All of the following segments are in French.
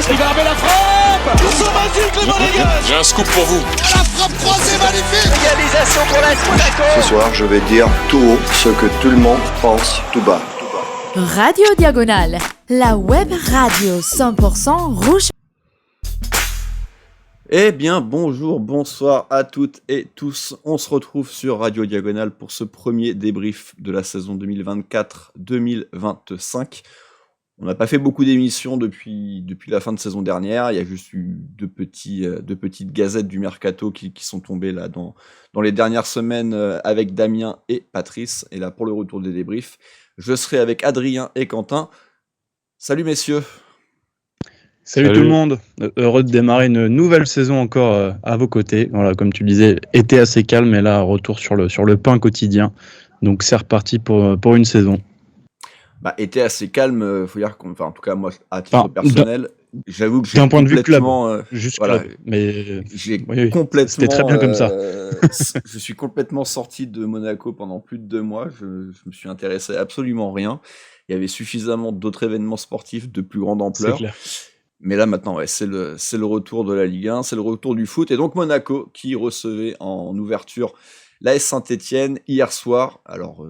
Il va remettre la frappe. Ils sont magiques les Monégasques. J'ai un scoop pour vous. La frappe croisée magnifique. Égalisation pour l'AS Monaco. Ce soir, je vais dire tout haut ce que tout le monde pense tout bas. Radio Diagonale, la web radio 100% rouge. Eh bien, bonjour, bonsoir à toutes et tous. On se retrouve sur Radio Diagonale pour ce premier débrief de la saison 2024-2025. On n'a pas fait beaucoup d'émissions depuis la fin de saison dernière. Il y a juste eu deux petites gazettes du mercato qui sont tombées là dans les dernières semaines avec Damien et Patrice. Et là, pour le retour des débriefs, je serai avec Adrien et Quentin. Salut messieurs. Salut tout le monde, heureux de démarrer une nouvelle saison encore à vos côtés. Voilà, comme tu le disais, été assez calme et là retour sur le pain quotidien. Donc c'est reparti pour une saison. Bah, été assez calme, faut dire en tout cas moi à titre personnel, j'avoue que j'ai d'un point de vue club, juste voilà, club. Mais j'ai complètement c'était très bien comme ça. Je suis complètement sorti de Monaco pendant plus de 2 mois, je me suis intéressé à absolument rien. Il y avait suffisamment d'autres événements sportifs de plus grande ampleur. C'est clair. Mais là maintenant, ouais, c'est le retour de la Ligue 1, c'est le retour du foot. Et donc Monaco qui recevait en ouverture l'AS Saint-Etienne hier soir. Alors,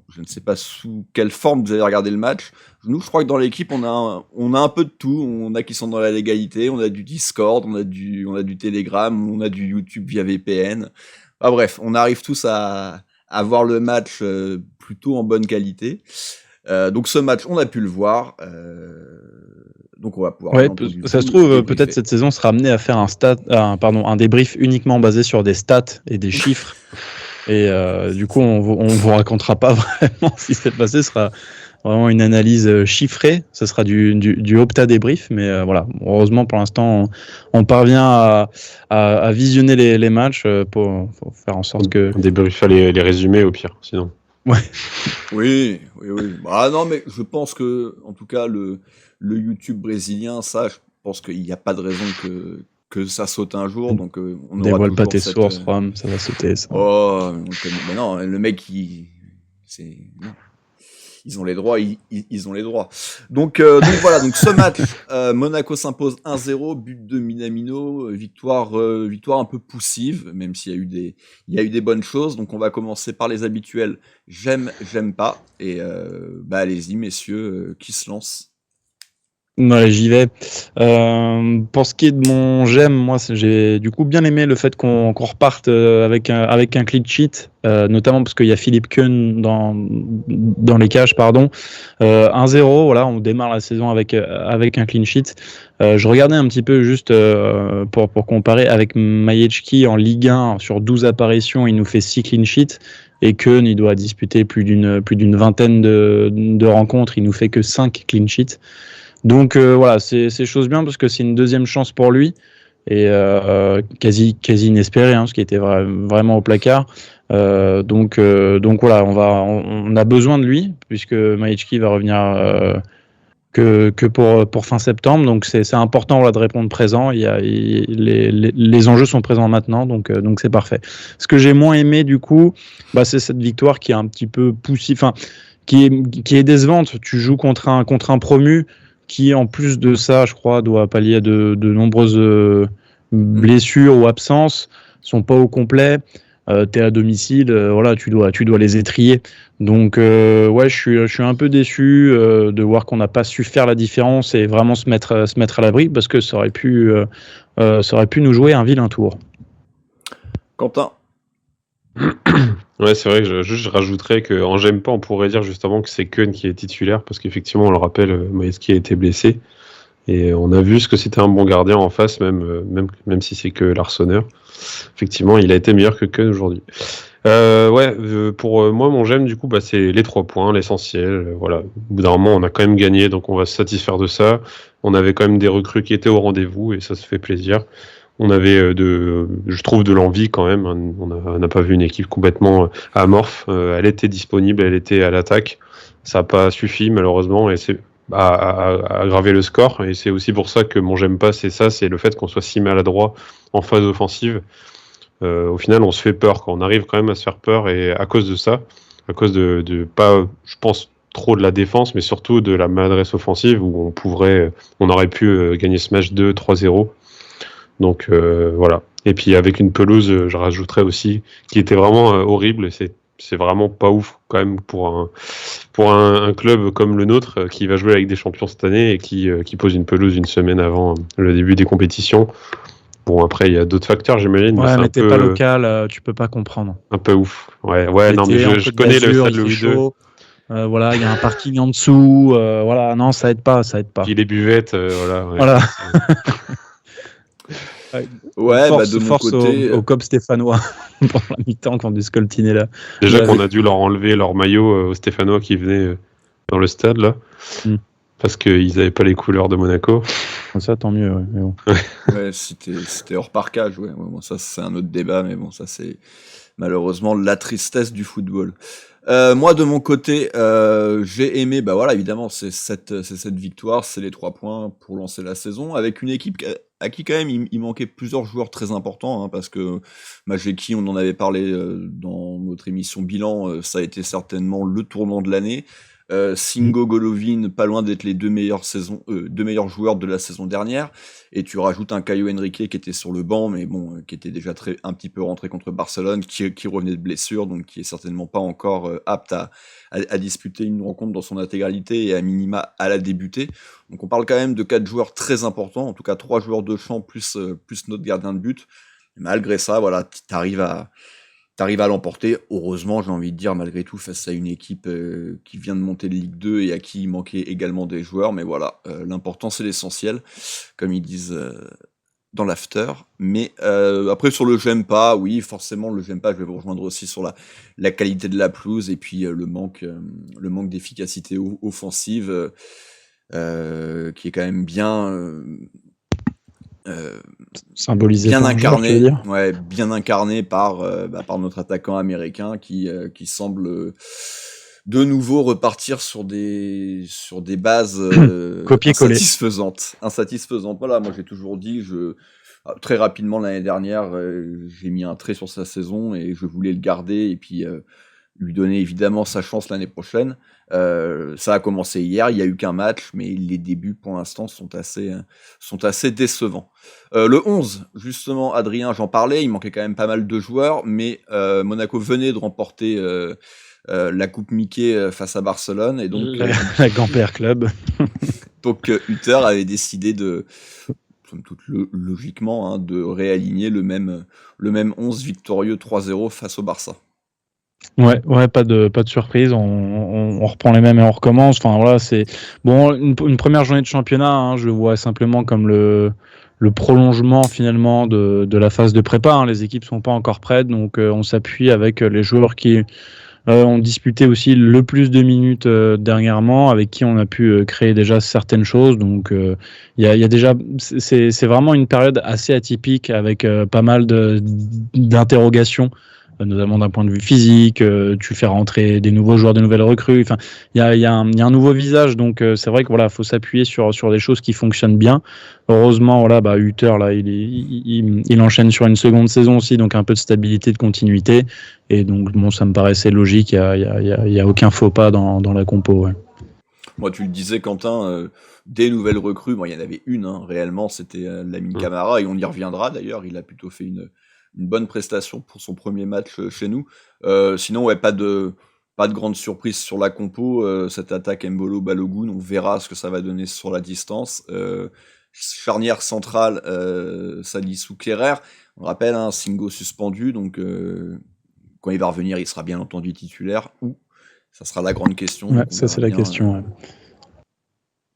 je ne sais pas sous quelle forme vous avez regardé le match. Nous, je crois que dans l'équipe, on a un peu de tout. On a qui sont dans la légalité, on a du Discord, on a du Telegram, on a du YouTube via VPN. Ah, bref, on arrive tous à voir le match plutôt en bonne qualité. Donc ce match, on a pu le voir. Donc on va pouvoir. Ouais, ça se trouve peut-être cette saison sera amenée à faire un débrief uniquement basé sur des stats et des chiffres. Et du coup, on vous racontera pas vraiment ce qui s'est passé. Ce sera vraiment une analyse chiffrée. Ce sera du Opta débrief. Mais voilà, heureusement pour l'instant, on parvient à visionner les matchs pour faire en sorte que. On débriefa les résumés au pire, sinon. Ouais. Oui. Bah non, mais je pense que, en tout cas, le YouTube brésilien, ça, je pense qu'il n'y a pas de raison que ça saute un jour. Donc, on dévoile pas tes sources, Ram, ça va sauter. Ça. Oh, mais non, le mec, non. Ils ont les droits, ils ont les droits. Donc voilà, donc ce match, Monaco s'impose 1-0, but de Minamino, victoire un peu poussive, même s'il y a eu des bonnes choses. Donc on va commencer par les habituels. J'aime pas. Et allez-y messieurs, qui se lance? Ouais, j'y vais. Pour ce qui est de mon j'aime, moi j'ai du coup bien aimé le fait qu'on reparte avec un clean sheet, notamment parce qu'il y a Philippe Keun dans les cages, pardon. 1-0, voilà, on démarre la saison avec un clean sheet. Je regardais un petit peu juste pour comparer avec Majewski en Ligue 1 sur 12 apparitions, il nous fait 6 clean sheets. Et Keun, il doit disputer plus d'une vingtaine de rencontres, il nous fait que 5 clean sheets. Donc voilà, c'est chose bien parce que c'est une deuxième chance pour lui et quasi inespérée, ce qui était vraiment au placard. Donc voilà, on a besoin de lui puisque Majewski va revenir que pour fin septembre. Donc c'est important de répondre présent. Les enjeux sont présents maintenant, donc c'est parfait. Ce que j'ai moins aimé du coup, c'est cette victoire qui est un petit peu poussive, qui est décevante. Tu joues contre un promu qui, en plus de ça, je crois, doit pallier de nombreuses blessures ou absences, sont pas au complet. T'es à domicile, voilà, tu dois les étrier. Donc, ouais, je suis un peu déçu de voir qu'on n'a pas su faire la différence et vraiment se mettre à l'abri, parce que ça aurait pu nous jouer un vilain tour. Quentin. Ouais, c'est vrai que je rajouterais qu'en j'aime pas, on pourrait dire justement que c'est Keun qui est titulaire, parce qu'effectivement, on le rappelle, Majewski a été blessé, et on a vu ce que c'était un bon gardien en face, même si c'est que l'Arseneur. Effectivement, il a été meilleur que Keun aujourd'hui. Pour moi, mon j'aime, du coup, c'est les 3 points, l'essentiel. Voilà. Au bout d'un moment, on a quand même gagné, donc on va se satisfaire de ça. On avait quand même des recrues qui étaient au rendez-vous, et ça se fait plaisir. On avait je trouve de l'envie quand même. On n'a pas vu une équipe complètement amorphe. Elle était disponible, elle était à l'attaque. Ça n'a pas suffi malheureusement et c'est à aggraver le score. Et c'est aussi pour ça que mon j'aime pas, c'est le fait qu'on soit si maladroit en phase offensive. Au final, on se fait peur quand on arrive quand même à se faire peur et à cause de ça, à cause de pas, je pense trop de la défense, mais surtout de la maladresse offensive où on aurait pu gagner ce match 2-3-0. Donc voilà. Et puis avec une pelouse, je rajouterais aussi, qui était vraiment horrible. C'est vraiment pas ouf quand même pour un club comme le nôtre qui va jouer avec des champions cette année et qui pose une pelouse une semaine avant le début des compétitions. Bon, après, il y a d'autres facteurs, j'imagine. Ouais, mais c'est t'es pas local, tu peux pas comprendre. un peu ouf. Ouais, non, mais L'été, je connais le stade il fait Louis II. chaud. Voilà, il y a un parking en dessous. Voilà, non, ça aide pas. Puis les buvettes, voilà. Ouais. Voilà. Ouais, force, de mon force côté. au COP stéphanois pendant la mi-temps quand du scoltiner là. Déjà Ouais, qu'on a dû leur enlever leur maillot aux Stéphanois qui venaient dans le stade, là. Parce qu'ils n'avaient pas les couleurs de Monaco. Ça, tant mieux. Ouais, mais bon. Ouais, c'était hors parkage, ouais. Bon, ça, c'est un autre débat, mais bon, ça, c'est malheureusement la tristesse du football. Moi, de mon côté, j'ai aimé, voilà, évidemment, c'est cette victoire, c'est les 3 points pour lancer la saison, avec une équipe à qui, quand même, il manquait plusieurs joueurs très importants, hein, parce que Majeki, on en avait parlé dans notre émission Bilan, ça a été certainement le tournant de l'année. Singo, Golovin, pas loin d'être les deux meilleurs joueurs de la saison dernière, et tu rajoutes un Caio Henrique qui était sur le banc, mais bon, qui était déjà un petit peu rentré contre Barcelone, qui revenait de blessure, donc qui est certainement pas encore apte à disputer une rencontre dans son intégralité et à minima à la débuter. Donc on parle quand même de 4 joueurs très importants, en tout cas 3 joueurs de champ plus notre gardien de but. Et malgré ça, voilà, t'arrives à l'emporter, heureusement, j'ai envie de dire, malgré tout, face à une équipe qui vient de monter de Ligue 2 et à qui il manquait également des joueurs. Mais voilà, l'important, c'est l'essentiel, comme ils disent dans l'after. Mais après, sur le j'aime pas, oui, forcément, le j'aime pas, je vais vous rejoindre aussi sur la qualité de la pelouse et puis le manque d'efficacité offensive qui est quand même bien... Symbolisé bien par un joueur, tu veux incarné, dire ouais, bien incarné par notre attaquant américain qui semble de nouveau repartir sur des bases Copier-coller. insatisfaisantes. Voilà, moi j'ai toujours dit, très rapidement l'année dernière, j'ai mis un trait sur sa saison et je voulais le garder et puis lui donner évidemment sa chance l'année prochaine. Ça a commencé hier, il y a eu qu'un match, mais les débuts pour l'instant sont assez décevants. Le 11, justement, Adrien, j'en parlais, il manquait quand même pas mal de joueurs, mais Monaco venait de remporter la Coupe Mickey face à Barcelone, et donc La Gamper Club. donc Hutter avait décidé somme toute logiquement, hein, de réaligner le même 11 victorieux 3-0 face au Barça. Ouais, pas de surprise. On reprend les mêmes et on recommence. Enfin voilà, c'est bon une première journée de championnat. Hein, je le vois simplement comme le prolongement finalement de la phase de prépa. Hein. Les équipes sont pas encore prêtes, donc on s'appuie avec les joueurs qui ont disputé aussi le plus de minutes dernièrement, avec qui on a pu créer déjà certaines choses. Donc il y a déjà c'est vraiment une période assez atypique avec pas mal d'interrogations, notamment d'un point de vue physique. Tu fais rentrer des nouveaux joueurs, des nouvelles recrues. Enfin, il y a un nouveau visage, donc c'est vrai que voilà, faut s'appuyer sur des choses qui fonctionnent bien. Heureusement, voilà, Hutter là, il enchaîne sur une seconde saison aussi, donc un peu de stabilité, de continuité, et donc bon, ça me paraissait logique. Il y a aucun faux pas dans la compo. Ouais. Moi, tu le disais, Quentin, des nouvelles recrues. Bon, il y en avait une, hein, réellement, c'était Lamine Camara, et on y reviendra d'ailleurs. Il a plutôt fait une bonne prestation pour son premier match chez nous. Sinon, ouais, pas de grande surprise sur la compo. Cette attaque Mbolo Balogun, on verra ce que ça va donner sur la distance. Charnière centrale, Salissou Kehrer. On rappelle, hein, Singo suspendu, donc quand il va revenir, il sera bien entendu titulaire. Ou ça sera la grande question. Ouais, ça c'est la question. Ouais.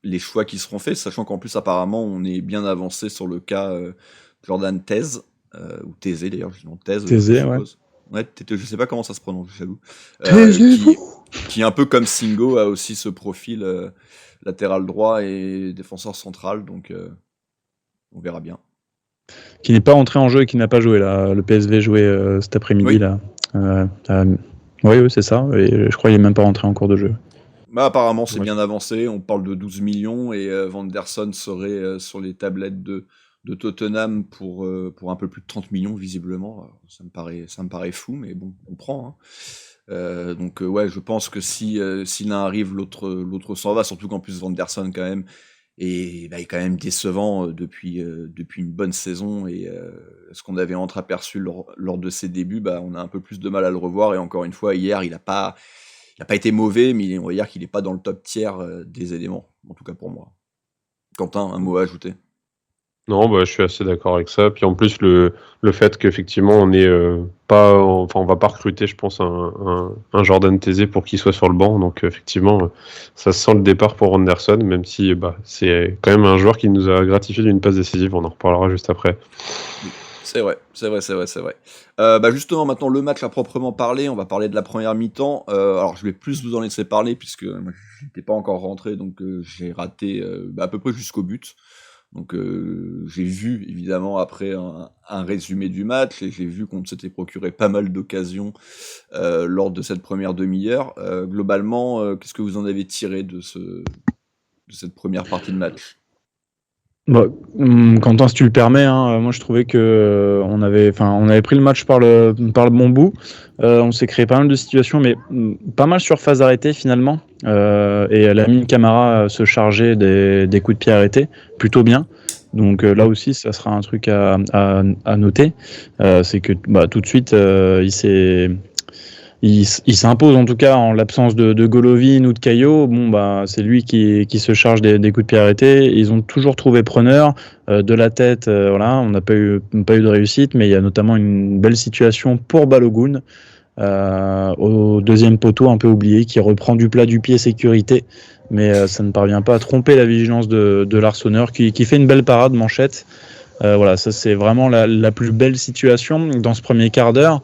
Les choix qui seront faits, sachant qu'en plus apparemment on est bien avancé sur le cas Jordan Thèse. Ou Thésée d'ailleurs, je dis non, Thèse, ouais. Ouais, je sais pas comment ça se prononce, j'avoue. Taisez-vous. Qui un peu comme Singo a aussi ce profil latéral droit et défenseur central, donc on verra bien. Qui n'est pas entré en jeu et qui n'a pas joué là. Le PSV jouait cet après-midi oui. là. Oui, c'est ça. Et je crois qu'il n'est même pas rentré en cours de jeu. Bah, apparemment c'est bien avancé. On parle de 12 millions et Vanderson serait sur les tablettes de Tottenham pour un peu plus de 30 millions visiblement. Alors, ça me paraît fou, mais bon, on prend. Ouais, je pense que si l'un arrive, l'autre s'en va. Surtout qu'en plus Vanderson quand même est quand même décevant depuis une bonne saison et ce qu'on avait entreaperçu lors de ses débuts, on a un peu plus de mal à le revoir. Et encore une fois, hier, il a pas été mauvais, mais on va dire qu'il n'est pas dans le top tiers des éléments, en tout cas pour moi. Quentin, un mot à ajouter? Non, je suis assez d'accord avec ça. Puis en plus, le fait qu'effectivement, on va pas recruter, je pense, un Jordan Taizé pour qu'il soit sur le banc. Donc effectivement, ça sent le départ pour Anderson, même si c'est quand même un joueur qui nous a gratifié d'une passe décisive. On en reparlera juste après. C'est vrai. Justement, maintenant, le match à proprement parler, on va parler de la première mi-temps. Alors, je vais plus vous en laisser parler, puisque moi, je n'étais pas encore rentré, donc j'ai raté à peu près jusqu'au but. Donc j'ai vu évidemment après un résumé du match et j'ai vu qu'on s'était procuré pas mal d'occasions lors de cette première demi-heure. Globalement, qu'est-ce que vous en avez tiré de cette première partie de match? Quentin, si tu le permets, moi je trouvais que on avait pris le match par le bon bout. On s'est créé pas mal de situations, mais pas mal sur phase arrêtée finalement. Et Lamine Camara se chargeait des coups de pied arrêtés, plutôt bien. Donc là aussi, ça sera un truc à noter. C'est que tout de suite, il s'impose en tout cas en l'absence de Golovin ou de Caillot. C'est lui qui se charge des coups de pied arrêtés. Ils ont toujours trouvé preneur de la tête. On n'a pas eu de réussite, mais il y a notamment une belle situation pour Balogun au deuxième poteau un peu oublié, qui reprend du plat du pied sécurité, mais ça ne parvient pas à tromper la vigilance de l'Arseneur qui fait une belle parade manchette. Ça c'est vraiment la plus belle situation dans ce premier quart d'heure.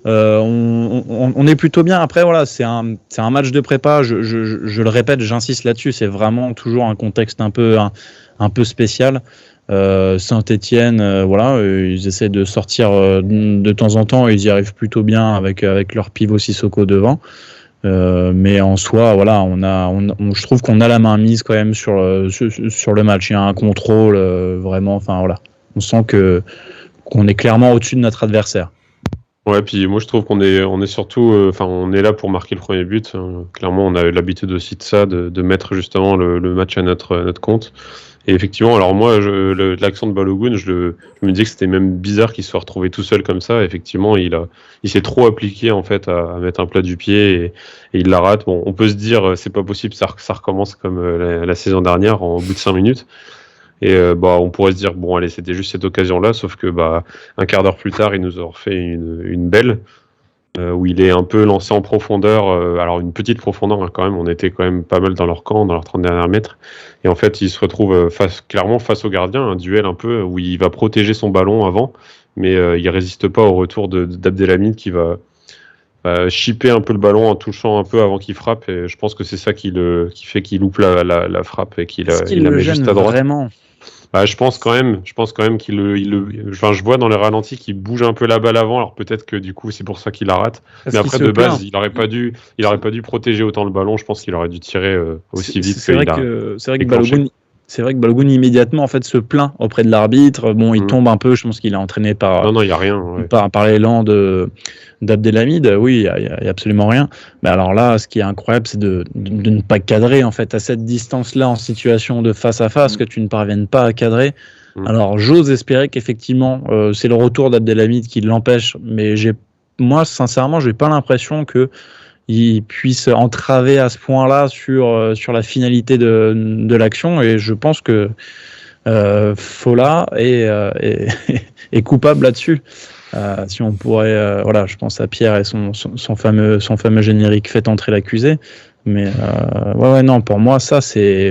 On est plutôt bien. Après, c'est un match de prépa. Je le répète, j'insiste là-dessus. C'est vraiment toujours un contexte un peu spécial. Saint-Étienne, ils essaient de sortir de temps en temps. Et ils y arrivent plutôt bien avec leur pivot Sissoko devant. Mais en soi, je trouve qu'on a la main mise quand même sur le match. Il y a un contrôle vraiment. On sent qu'on est clairement au-dessus de notre adversaire. Ouais, puis moi je trouve qu'on est surtout, on est là pour marquer le premier but. Clairement, on a eu l'habitude aussi de ça, de mettre justement le match à notre compte. Et effectivement, alors moi, l'accent de Balogun, je me dis que c'était même bizarre qu'il soit retrouvé tout seul comme ça. Effectivement, il s'est trop appliqué en fait à mettre un plat du pied et il la rate. Bon, on peut se dire c'est pas possible, ça recommence comme la saison dernière au bout de 5 minutes. Et on pourrait se dire bon allez, c'était juste cette occasion-là, sauf que un quart d'heure plus tard, il nous a refait une belle où il est un peu lancé en profondeur. Alors une petite profondeur quand même, on était quand même pas mal dans leur camp, dans leurs 30 derniers mètres. Et en fait, il se retrouve clairement face au gardien, un duel un peu où il va protéger son ballon avant, mais il résiste pas au retour d'Abdelhamid qui va chipper un peu le ballon en touchant un peu avant qu'il frappe. Et je pense que c'est ça qui fait qu'il loupe la frappe et qu'il la met juste à droite. Vraiment. Je pense quand même je vois dans les ralentis qu'il bouge un peu la balle avant, alors peut-être que du coup c'est pour ça qu'il la rate. Mais après de base, il aurait pas dû protéger autant le ballon, je pense qu'il aurait dû tirer aussi vite. C'est vrai que Balogun immédiatement en fait se plaint auprès de l'arbitre. Il tombe un peu, je pense qu'il est entraîné par il y a rien, ouais. par l'élan d'Abdelhamid. Oui, il y a absolument rien. Mais alors là, ce qui est incroyable, c'est de ne pas cadrer en fait à cette distance-là en situation de face à face, que tu ne parviennes pas à cadrer. Alors j'ose espérer qu'effectivement c'est le retour d'Abdelhamid qui l'empêche, mais moi sincèrement, j'ai pas l'impression que il puisse entraver à ce point-là sur la finalité de l'action, et je pense que Fola est coupable là-dessus. Si on pourrait, je pense à Pierre et son fameux générique fait entrer l'accusé. Mais non, pour moi ça c'est,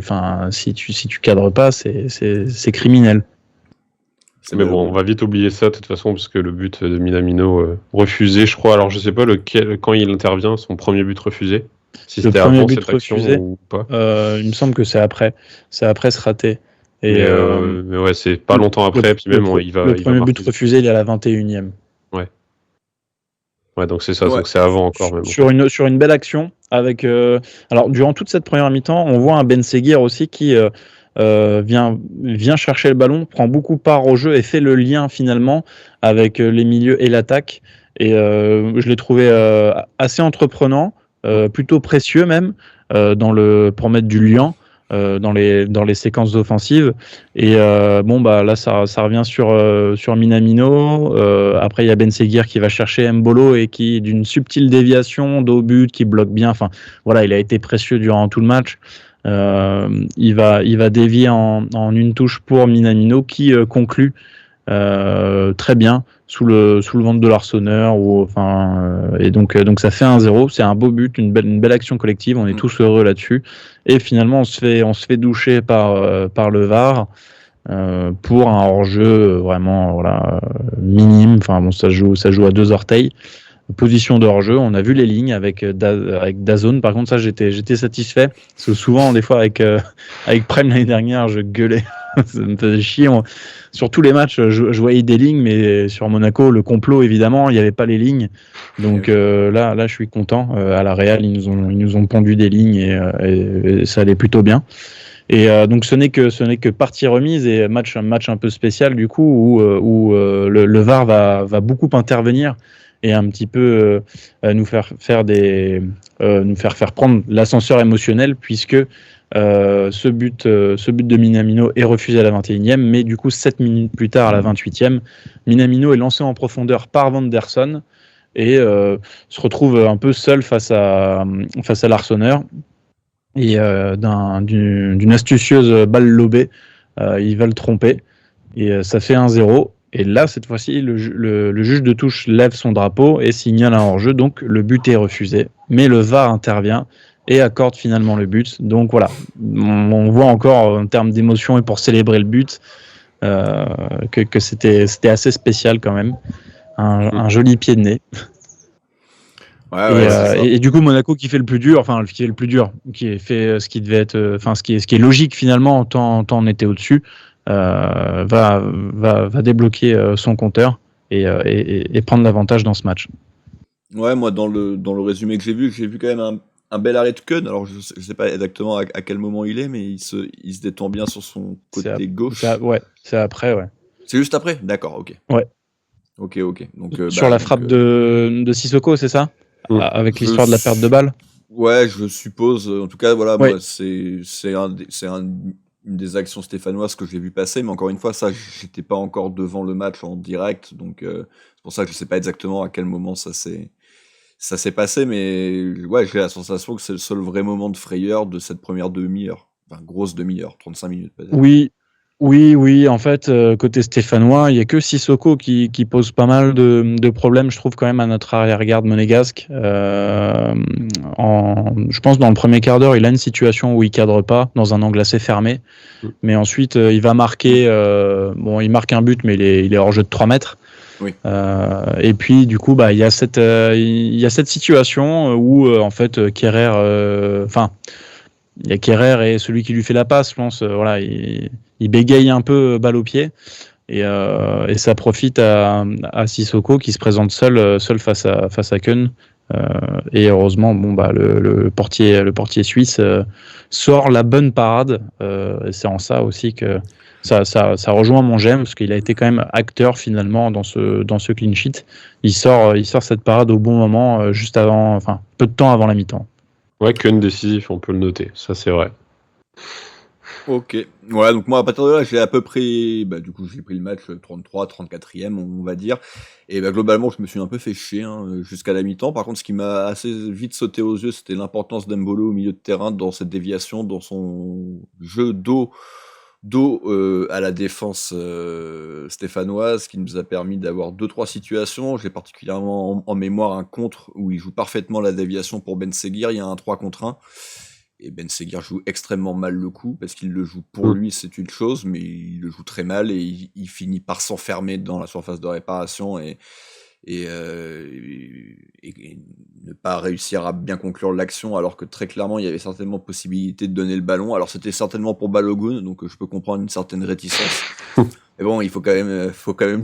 si tu cadres pas, c'est criminel. Mais bon, on va vite oublier ça de toute façon, parce que le but de Minamino refusé, je crois. Alors je sais pas quand il intervient, son premier but refusé. Si c'était avant cette action ou pas. Il me semble que c'est après. C'est après ce raté. Mais ouais, c'est pas longtemps après. Puis même, le premier but refusé, il est à la 21e. Ouais. Ouais, donc c'est ça. Ouais. Donc c'est avant encore même. Sur une belle action avec. Alors durant toute cette première mi-temps, on voit un Ben Seguir aussi qui vient chercher le ballon, prend beaucoup part au jeu et fait le lien finalement avec les milieux et l'attaque. Et je l'ai trouvé assez entreprenant, plutôt précieux même, pour mettre du lien dans les séquences offensives. Et là, ça revient sur Minamino. Après, il y a Ben Seguir qui va chercher Mbolo et qui, d'une subtile déviation dos au but, qui bloque bien. Enfin, voilà, il a été précieux durant tout le match. Il va dévier en une touche pour Minamino qui conclut très bien sous le ventre de l'Arseneur, et donc ça fait 1-0. C'est un beau but, une belle action collective. On est tous heureux là-dessus. Et finalement, on se fait doucher par le VAR pour un hors-jeu vraiment minime. Enfin bon, ça joue à 2 orteils. Position de hors-jeu, on a vu les lignes avec DAZN. Par contre, ça, j'étais satisfait. Parce que souvent, des fois, avec Prime l'année dernière, je gueulais. Ça me faisait chier. Sur tous les matchs, je voyais des lignes, mais sur Monaco, le complot, évidemment, il n'y avait pas les lignes. Donc là, je suis content. À la Real, ils nous ont pondu des lignes et ça allait plutôt bien. Et donc ce n'est que partie remise et un match un peu spécial du coup où le VAR va beaucoup intervenir et un petit peu nous faire prendre l'ascenseur émotionnel, puisque ce but de Minamino est refusé à la 21e, mais du coup 7 minutes plus tard, à la 28e, Minamino est lancé en profondeur par Vanderson et se retrouve un peu seul face à l'Arseneur, et d'une astucieuse balle lobée, il va le tromper et ça fait 1-0. Et là, cette fois-ci, le juge de touche lève son drapeau et signale un hors-jeu, donc le but est refusé. Mais le VAR intervient et accorde finalement le but. Donc voilà, on voit encore en termes d'émotion et pour célébrer le but que c'était assez spécial quand même. Un joli pied de nez. Et du coup, Monaco qui fait le plus dur, qui fait ce qui devait être, ce qui est logique finalement, tant on était au-dessus. Va débloquer son compteur et prendre l'avantage dans ce match. Ouais, moi dans le résumé que j'ai vu quand même un bel arrêt de Keun. Alors je sais pas exactement à quel moment il est, mais il se détend bien sur son côté gauche. C'est après, ouais. C'est juste après, d'accord, ok. Ouais. Ok. Donc sur la frappe de Sissoko, c'est ça, avec l'histoire de la perte de balle. Ouais, je suppose. En tout cas, voilà, ouais. Moi, c'est une des actions stéphanoises que j'ai vu passer, mais encore une fois, ça, j'étais pas encore devant le match en direct, donc c'est pour ça que je sais pas exactement à quel moment ça s'est passé, mais ouais, j'ai la sensation que c'est le seul vrai moment de frayeur de cette première demi-heure, enfin grosse demi-heure, 35 minutes peut-être. Oui, en fait, côté stéphanois, il n'y a que Sissoko qui pose pas mal de problèmes, je trouve, quand même, à notre arrière-garde monégasque. Je pense dans le premier quart d'heure, il a une situation où il cadre pas, dans un angle assez fermé. Mais ensuite, il va marquer... il marque un but, mais il est hors jeu de 3 mètres. Oui. Et puis, du coup, il y a cette situation où, en fait, Kerrer... il y a Kerrer et celui qui lui fait la passe, je pense. Il bégaye un peu balle au pied et ça profite à Sissoko qui se présente seul face à Keun. Et heureusement, le portier suisse sort la bonne parade. Et c'est en ça aussi que ça rejoint mon j'aime, parce qu'il a été quand même acteur finalement dans ce clean sheet. Il sort cette parade au bon moment, juste avant, peu de temps avant la mi-temps. Ouais, Keun décisif, on peut le noter, ça c'est vrai. Ok. Ouais, donc moi, à partir de là, j'ai à peu près... du coup, j'ai pris le match 33, 34e, on va dire. Et globalement, je me suis un peu fait chier jusqu'à la mi-temps. Par contre, ce qui m'a assez vite sauté aux yeux, c'était l'importance d'Embolo au milieu de terrain, dans cette déviation, dans son jeu dos à la défense stéphanoise, qui nous a permis d'avoir 2-3 situations. J'ai particulièrement en mémoire un contre où il joue parfaitement la déviation pour Ben Seguir. Il y a un 3 contre 1. Et Ben Seguir joue extrêmement mal le coup, parce qu'il le joue pour lui, c'est une chose, mais il le joue très mal et il finit par s'enfermer dans la surface de réparation et ne pas réussir à bien conclure l'action, alors que très clairement il y avait certainement possibilité de donner le ballon. Alors c'était certainement pour Balogun, donc je peux comprendre une certaine réticence. Mais bon, il faut quand même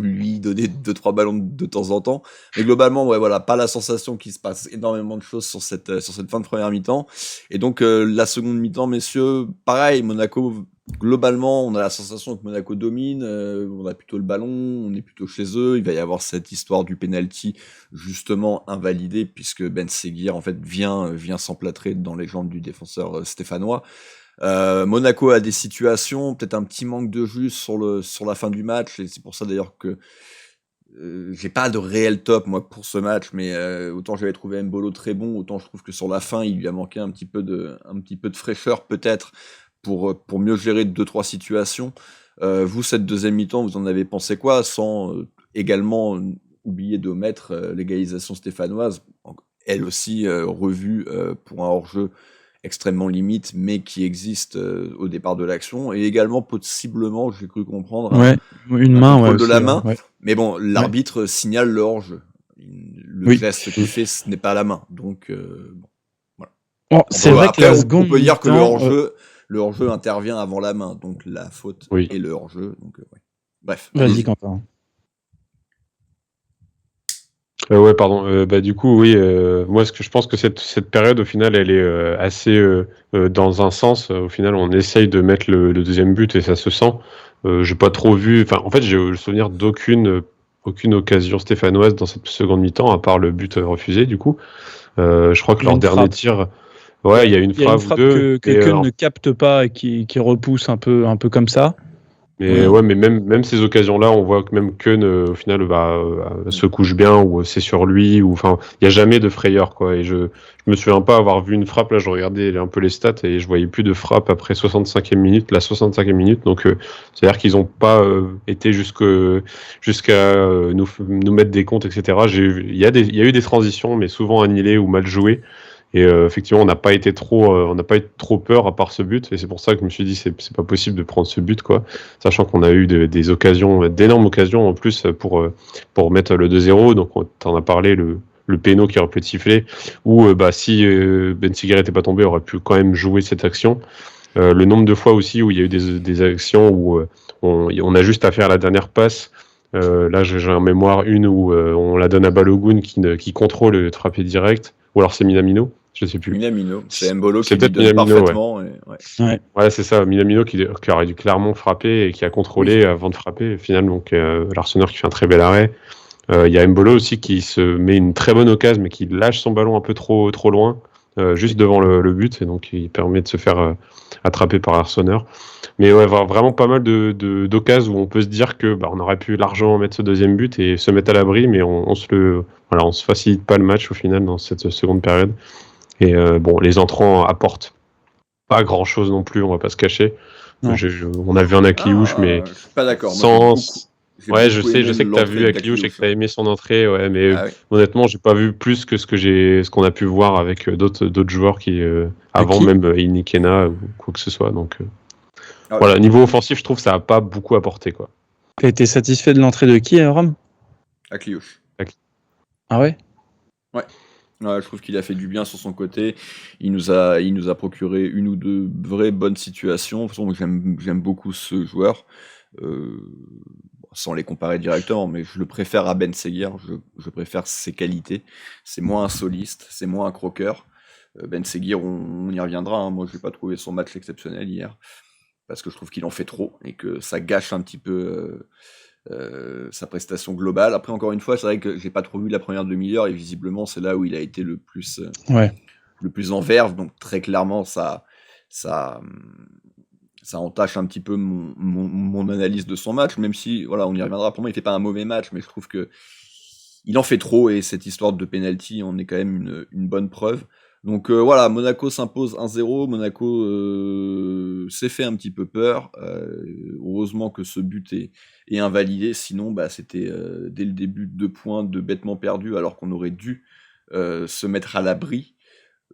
lui donner 2-3 ballons de temps en temps. Mais globalement, pas la sensation qu'il se passe énormément de choses sur cette fin de première mi-temps. Et donc la seconde mi-temps, messieurs, pareil, Monaco globalement, on a la sensation que Monaco domine, on a plutôt le ballon, on est plutôt chez eux. Il va y avoir cette histoire du penalty justement invalidée puisque Ben Seguir en fait vient s'emplâtrer dans les jambes du défenseur stéphanois. Monaco a des situations, peut-être un petit manque de jus sur la fin du match et c'est pour ça d'ailleurs que j'ai pas de réel top moi pour ce match, mais autant j'avais trouvé Mbolo très bon, autant je trouve que sur la fin il lui a manqué un petit peu de fraîcheur peut-être pour mieux gérer 2-3 situations. Vous, cette deuxième mi-temps, vous en avez pensé quoi, sans également oublier d'omettre l'égalisation stéphanoise, elle aussi revue pour un hors-jeu extrêmement limite, mais qui existe au départ de l'action, et également possiblement, j'ai cru comprendre, une main, contrôle de aussi, la main, ouais. mais bon, l'arbitre signale le hors-jeu. Le geste qu'il fait, ce n'est pas la main, donc bon, voilà. Oh, c'est vrai que la seconde on peut dire que mi-temps, le hors-jeu intervient avant la main, donc la faute et le hors-jeu, donc ouais. Bref. Vas-y, Quentin. Ouais, pardon. Du coup, oui, moi, je pense que cette période, au final, elle est assez dans un sens. Au final, on essaye de mettre le deuxième but et ça se sent. J'ai pas trop vu. Enfin, en fait, j'ai le souvenir d'aucune occasion stéphanoise dans cette seconde mi-temps, à part le but refusé, du coup. Je crois que leur dernier tir. Ouais, il y a une frappe ou deux. que Keun ne capte pas et qui repousse un peu comme ça. Mais ouais, mais même ces occasions-là, on voit que même Keun, au final, se couche bien ou c'est sur lui. Ou enfin, il y a jamais de frayeur, quoi. Et je me souviens pas avoir vu une frappe. Là, je regardais un peu les stats et je voyais plus de frappe après 65e minute, la 65e minute. Donc, c'est-à-dire qu'ils ont pas été jusqu'à nous mettre des comptes, etc. Il y a eu des transitions, mais souvent annulées ou mal jouées. Et effectivement, on n'a pas été trop peur à part ce but, et c'est pour ça que je me suis dit c'est pas possible de prendre ce but, quoi, sachant qu'on a eu des occasions, d'énormes occasions en plus pour mettre le 2-0. Donc t'en as parlé, le péno qui aurait pu être sifflé, ou si Ben Seguir n'était pas tombé, aurait pu quand même jouer cette action. Le nombre de fois aussi où il y a eu des actions où on a juste à faire la dernière passe. Là, j'ai en mémoire une où on la donne à Balogun qui contrôle le frappé direct, ou alors c'est Minamino, je sais plus. Minamino, c'est Mbolo qui peut-être lui donne Minamino, parfaitement. Ouais. Ouais, c'est ça, Minamino qui aurait dû clairement frapper et qui a contrôlé avant de frapper. Au final, donc l'Arseneur qui fait un très bel arrêt. Il y a Mbolo aussi qui se met une très bonne occasion, mais qui lâche son ballon un peu trop loin, juste devant le but, et donc il permet de se faire attraper par l'Arseneur. Mais ouais, vraiment pas mal d'occasions où on peut se dire que on aurait pu largement mettre ce deuxième but et se mettre à l'abri, mais on se facilite pas le match au final dans cette seconde période. Et les entrants apportent pas grand chose non plus, on va pas se cacher. On a vu un Akliouche, mais je suis pas d'accord. Ouais, je sais que t'as vu Akliouche et que t'as aimé son entrée, ouais, mais honnêtement, j'ai pas vu plus que ce qu'on a pu voir avec d'autres joueurs qui avant même Inikena ou quoi que ce soit. Donc voilà, niveau offensif, je trouve que ça a pas beaucoup apporté, quoi. T'as été satisfait de l'entrée de qui, Rome? Akliouche. Ah ouais? Ouais. Ouais, je trouve qu'il a fait du bien sur son côté. Il nous a procuré une ou deux vraies bonnes situations. De toute façon, j'aime beaucoup ce joueur. Sans les comparer directement, mais je le préfère à Ben Seguir. Je préfère ses qualités. C'est moins un soliste, c'est moins un croqueur. Ben Seguir, on y reviendra. Hein. Moi, je n'ai pas trouvé son match exceptionnel hier, parce que je trouve qu'il en fait trop et que ça gâche un petit peu sa prestation globale. Après, encore une fois, c'est vrai que j'ai pas trop vu la première demi-heure et visiblement, c'est là où il a été le plus en verve. Donc très clairement, ça entache un petit peu mon analyse de son match, même si, voilà, on y reviendra. Pour moi, il fait pas un mauvais match, mais je trouve que il en fait trop, et cette histoire de penalty en est quand même une bonne preuve. Donc voilà, Monaco s'impose 1-0, Monaco s'est fait un petit peu peur, heureusement que ce but est invalidé, sinon c'était dès le début 2 points de bêtement perdus, alors qu'on aurait dû se mettre à l'abri.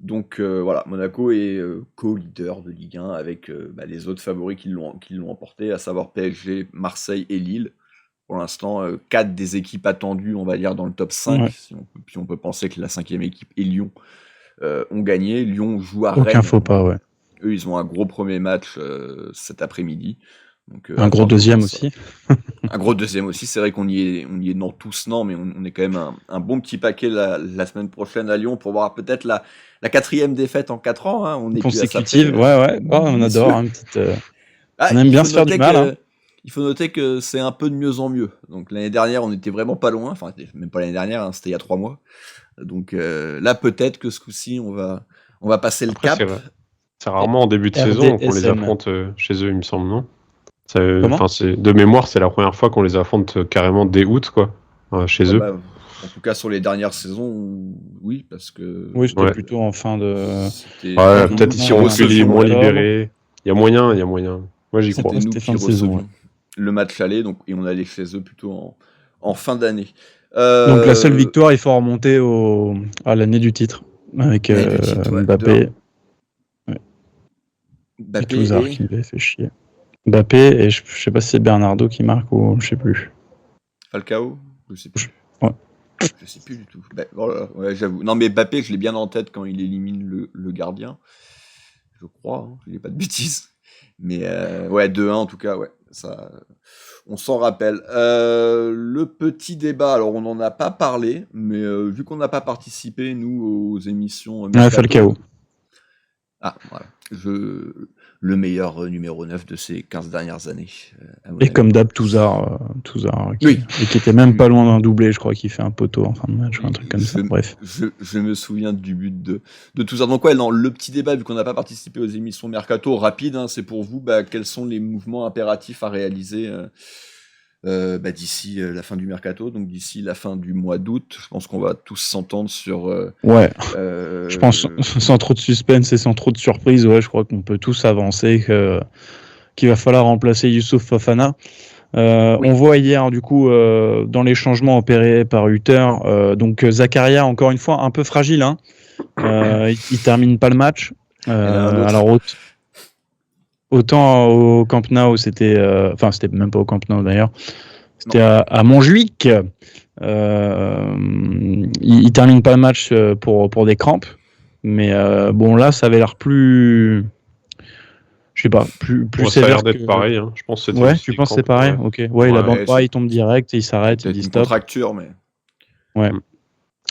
Donc voilà, Monaco est co-leader de Ligue 1 avec les autres favoris qui l'ont emporté, à savoir PSG, Marseille et Lille. Pour l'instant, 4 des équipes attendues, on va dire, dans le top 5. Puis on peut penser que la 5e équipe et Lyon ont gagné. Lyon joue à Rennes. Aucun faux pas, ouais. Eux, ils ont un gros premier match cet après-midi. Donc, un gros deuxième aussi. Un gros deuxième aussi. C'est vrai qu'on y est non tous, non, mais on est quand même un bon petit paquet la semaine prochaine à Lyon pour voir peut-être la 4e défaite en 4 ans. Hein. On est consécutive, ouais. Oh, on adore une petite. On aime bien se faire du mal. Hein. Il faut noter que c'est un peu de mieux en mieux. Donc l'année dernière, on était vraiment pas loin. Enfin, même pas l'année dernière, hein, c'était il y a 3 mois. Donc là, peut-être que ce coup-ci, on va passer Après, le cap. C'est rarement en début de saison qu'on les affronte chez eux, il me semble, non? De mémoire, c'est la première fois qu'on les affronte carrément dès août, quoi, chez eux. Bah, en tout cas, sur les dernières saisons, oui, parce que... Oui, c'était plutôt en fin de... Ouais, peut-être si on est moins libéré. Il y a moyen. Moi, j'y crois. C'était nous qui recevions le match aller, donc, et on allait chez eux plutôt en fin d'année. Donc la seule victoire, il faut remonter à l'année du titre, avec Mbappé. Mbappé et Touzard qui m'avait fait chier. Mbappé et je sais pas si c'est Bernardo qui marque ou je sais plus. Falcao, je sais plus. Ouais. Je sais plus du tout. Voilà, ouais, j'avoue. Non mais Mbappé, je l'ai bien en tête quand il élimine le gardien. Je crois, je dis pas de bêtises. Mais ouais, 2-1 en tout cas, ouais. Ça, on s'en rappelle. Le petit débat, alors on n'en a pas parlé, mais vu qu'on n'a pas participé, nous, aux émissions... Falcao. Ah, voilà. Le meilleur numéro 9 de ces 15 dernières années. Et comme d'hab, Touzard qui était même pas loin d'un doublé, je crois qu'il fait un poteau en fin de match ou un truc comme ça. Bref. Je me souviens du but de Touzard. Donc ouais, non, le petit débat, vu qu'on n'a pas participé aux émissions Mercato, rapide, hein, c'est pour vous, quels sont les mouvements impératifs à réaliser d'ici la fin du Mercato, donc d'ici la fin du mois d'août. Je pense qu'on va tous s'entendre sur... je pense, sans trop de suspense et sans trop de surprise, je crois qu'on peut tous avancer qu'il va falloir remplacer Youssouf Fofana. On voit hier, du coup, dans les changements opérés par Hutter, donc Zakaria, encore une fois, un peu fragile. Hein. Il termine pas le match. Alors, autant au Camp Nou, c'était même pas au Camp Nou d'ailleurs, c'était à Montjuic. Il termine pas le match pour des crampes, mais bon là, ça avait l'air plus, je sais pas, plus sévère. Ça a l'air d'être pareil. Hein. Je pense que tu penses que c'est pareil. Ok. Ouais, il abandonne pas, il tombe direct, il s'arrête, il dit stop. Une contracture, mais. Ouais.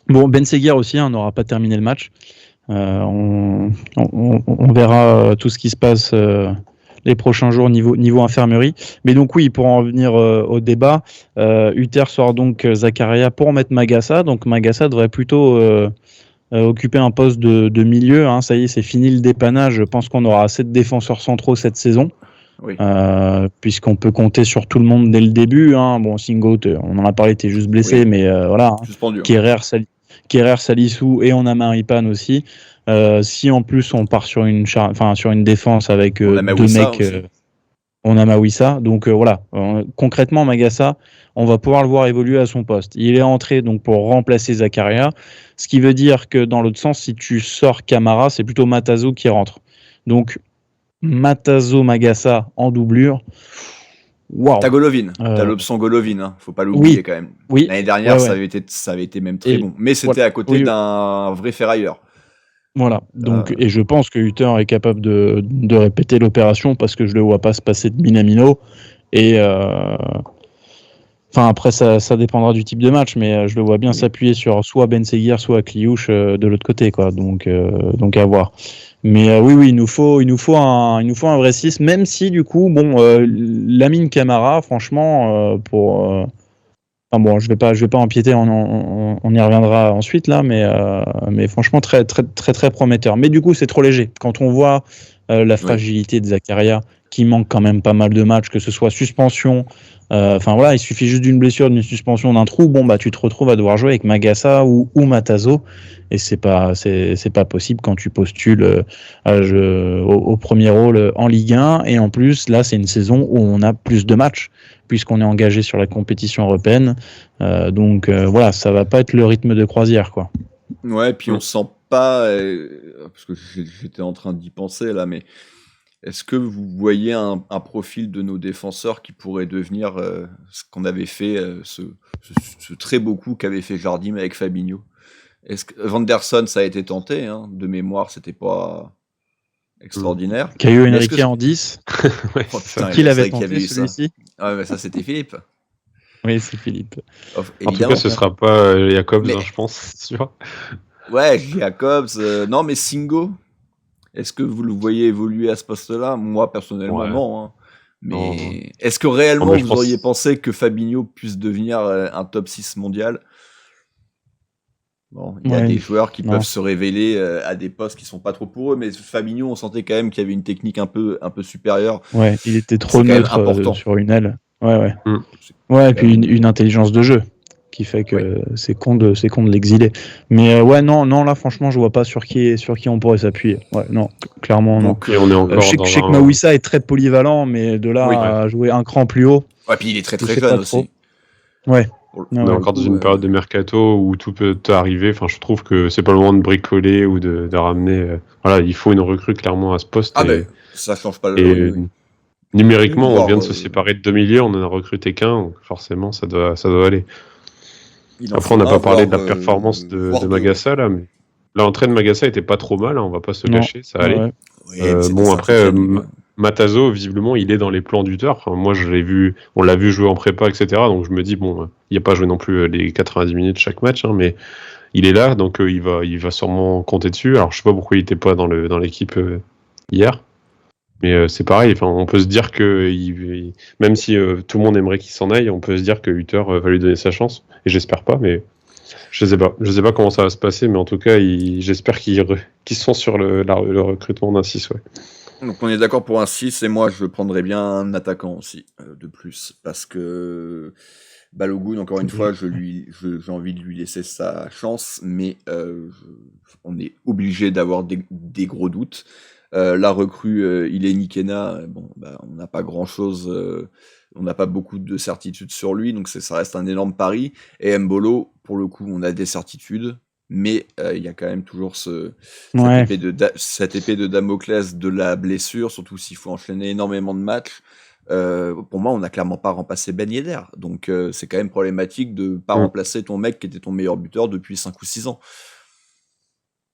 Bon, Ben Seguir aussi, n'aura pas terminé le match. On verra tout ce qui se passe les prochains jours niveau infirmerie. Mais donc oui, pour en revenir au débat, Hutter sort donc Zakaria pour mettre Magassa. Donc Magassa devrait plutôt occuper un poste de milieu. Hein. Ça y est, c'est fini le dépannage. Je pense qu'on aura assez de défenseurs centraux cette saison. Oui. Puisqu'on peut compter sur tout le monde dès le début. Hein. Bon, Singo, on en a parlé, t'es juste blessé, mais voilà. Suspendu. Kerrer, Salissou et on a Maripane aussi. Si en plus on part sur une défense avec deux mecs, on a Mawissa. Donc voilà, concrètement Magassa, on va pouvoir le voir évoluer à son poste. Il est entré donc pour remplacer Zakaria, ce qui veut dire que dans l'autre sens, si tu sors Camara, c'est plutôt Matazo qui rentre. Donc Matazo Magassa en doublure. Wow. T'as Golovin, t'as l'option Golovin, hein. Faut pas l'oublier quand même. Oui. L'année dernière, ça avait été même très bon, mais c'était à côté d'un vrai ferrailleur. Voilà. Donc, et je pense que Hutter est capable de répéter l'opération parce que je le vois pas se passer de Minamino. Et après, ça dépendra du type de match, mais je le vois bien s'appuyer sur soit Ben Seguir, soit Kliouche de l'autre côté, quoi. Donc à voir. Mais oui, il nous faut un vrai 6, même si du coup, Lamine Camara, franchement, je vais pas empiéter, on y reviendra ensuite là, mais franchement très très très très prometteur. Mais du coup, c'est trop léger. Quand on voit la fragilité de Zakaria, qui manque quand même pas mal de matchs, que ce soit suspension. Il suffit juste d'une blessure, d'une suspension, d'un trou. Tu te retrouves à devoir jouer avec Magassa ou Matazo, et c'est pas possible quand tu postules au premier rôle en Ligue 1. Et en plus, là, c'est une saison où on a plus de matchs puisqu'on est engagé sur la compétition européenne. Voilà, ça va pas être le rythme de croisière, quoi. Ouais, puis on sent pas, parce que j'étais en train d'y penser là, mais. Est-ce que vous voyez un profil de nos défenseurs qui pourrait devenir ce qu'on avait fait, ce très beau coup qu'avait fait Jardim avec Fabinho? Est-ce que Vanderson, ça a été tenté, hein, de mémoire, c'était pas extraordinaire. Caio Henrique en 10. Qui l'avait tenté celui-ci? Ah, mais ça, c'était Philippe. Oui, c'est Philippe. En tout cas, ce sera pas Jacobs, je pense, c'est sûr. Ouais, Jacobs. Non, mais Singo. Est-ce que vous le voyez évoluer à ce poste-là? Moi, personnellement, non. Hein. Mais est-ce que réellement Non, mais je vous pense- auriez pensé que Fabinho puisse devenir un top 6 mondial? Bon, il y a Ouais. des joueurs qui Non. peuvent se révéler à des postes qui sont pas trop pour eux, mais Fabinho, on sentait quand même qu'il y avait une technique un peu supérieure. Ouais, il était C'est trop quand même neutre important. sur une aile. Ouais. Mm. Ouais, et puis une intelligence de jeu qui fait que c'est con de l'exiler. Mais non, là, franchement, je vois pas sur qui on pourrait s'appuyer. Ouais, non, clairement, non. Donc, Et on est encore Je sais dans que un- Mawissa est très polyvalent, mais de là Oui. à jouer un cran plus haut, ouais, puis il est très je très sais jeune pas aussi. Ouais. Pour- On est encore dans une période de mercato où tout peut arriver. Enfin, je trouve que c'est pas le moment de bricoler ou de ramener. Voilà, il faut une recrue clairement à ce poste. Ah et, ben, ça change pas le et oui. numériquement, on Voir, vient de se séparer de 2 milieux, on en a recruté qu'un, donc forcément, ça doit aller. Il en Après, on n'a faut pas un, parlé de la voire, performance voire de deux. Magassa là, mais l'entrée de Magassa était pas trop mal. On va pas se Non. cacher, ça allait. Ouais. Oui, mais c'était Bon, après, Saint-Étienne, quoi. Matazo, visiblement, il est dans les plans du Teur. Enfin, moi, on l'a vu jouer en prépa, etc. Donc, je me dis, bon, il n'a pas joué non plus les 90 minutes chaque match, hein, mais il est là, donc il va sûrement compter dessus. Alors, je sais pas pourquoi il n'était pas dans l'équipe hier, mais c'est pareil. Enfin, on peut se dire que, même si tout le monde aimerait qu'il s'en aille, on peut se dire que Hutter va lui donner sa chance. Et j'espère pas, mais je sais pas. Je sais pas comment ça va se passer, mais en tout cas, j'espère qu'ils sont sur le recrutement d'un 6, ouais. Donc on est d'accord pour un 6 et moi je prendrais bien un attaquant aussi de plus parce que Balogun encore une fois j'ai envie de lui laisser sa chance mais on est obligé d'avoir des gros doutes. La recrue Ileni Kena, on n'a pas grand chose, on n'a pas beaucoup de certitudes sur lui donc ça reste un énorme pari et Mbolo pour le coup on a des certitudes. Mais il y a quand même toujours cette épée de Damoclès de la blessure, surtout s'il faut enchaîner énormément de matchs. Pour moi, on n'a clairement pas remplacé Ben Yedder. Donc c'est quand même problématique de ne pas remplacer ton mec qui était ton meilleur buteur depuis 5 ou 6 ans.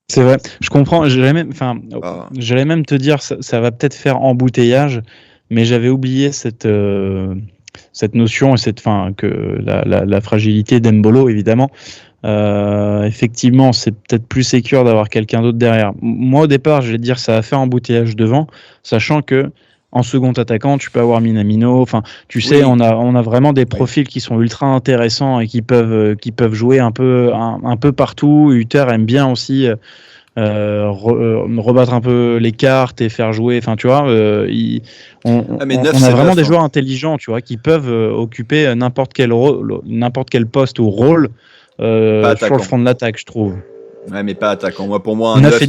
C'est vrai, je comprends. J'allais même te dire, ça va peut-être faire embouteillage, mais j'avais oublié cette notion et que la fragilité d'Embolo, évidemment. Effectivement, c'est peut-être plus sécure d'avoir quelqu'un d'autre derrière. Moi, au départ, je vais te dire, ça va faire embouteillage devant, sachant que en second attaquant, tu peux avoir Minamino. Enfin, tu sais, on a vraiment des profils qui sont ultra intéressants et qui peuvent jouer un peu partout. Hutter aime bien aussi rebattre un peu les cartes et faire jouer. Enfin, tu vois, on a vraiment des joueurs intelligents, tu vois, qui peuvent occuper n'importe quel poste ou rôle. Sur le front de l'attaque, je trouve. Ouais, mais pas attaquant. Pour moi, un 9,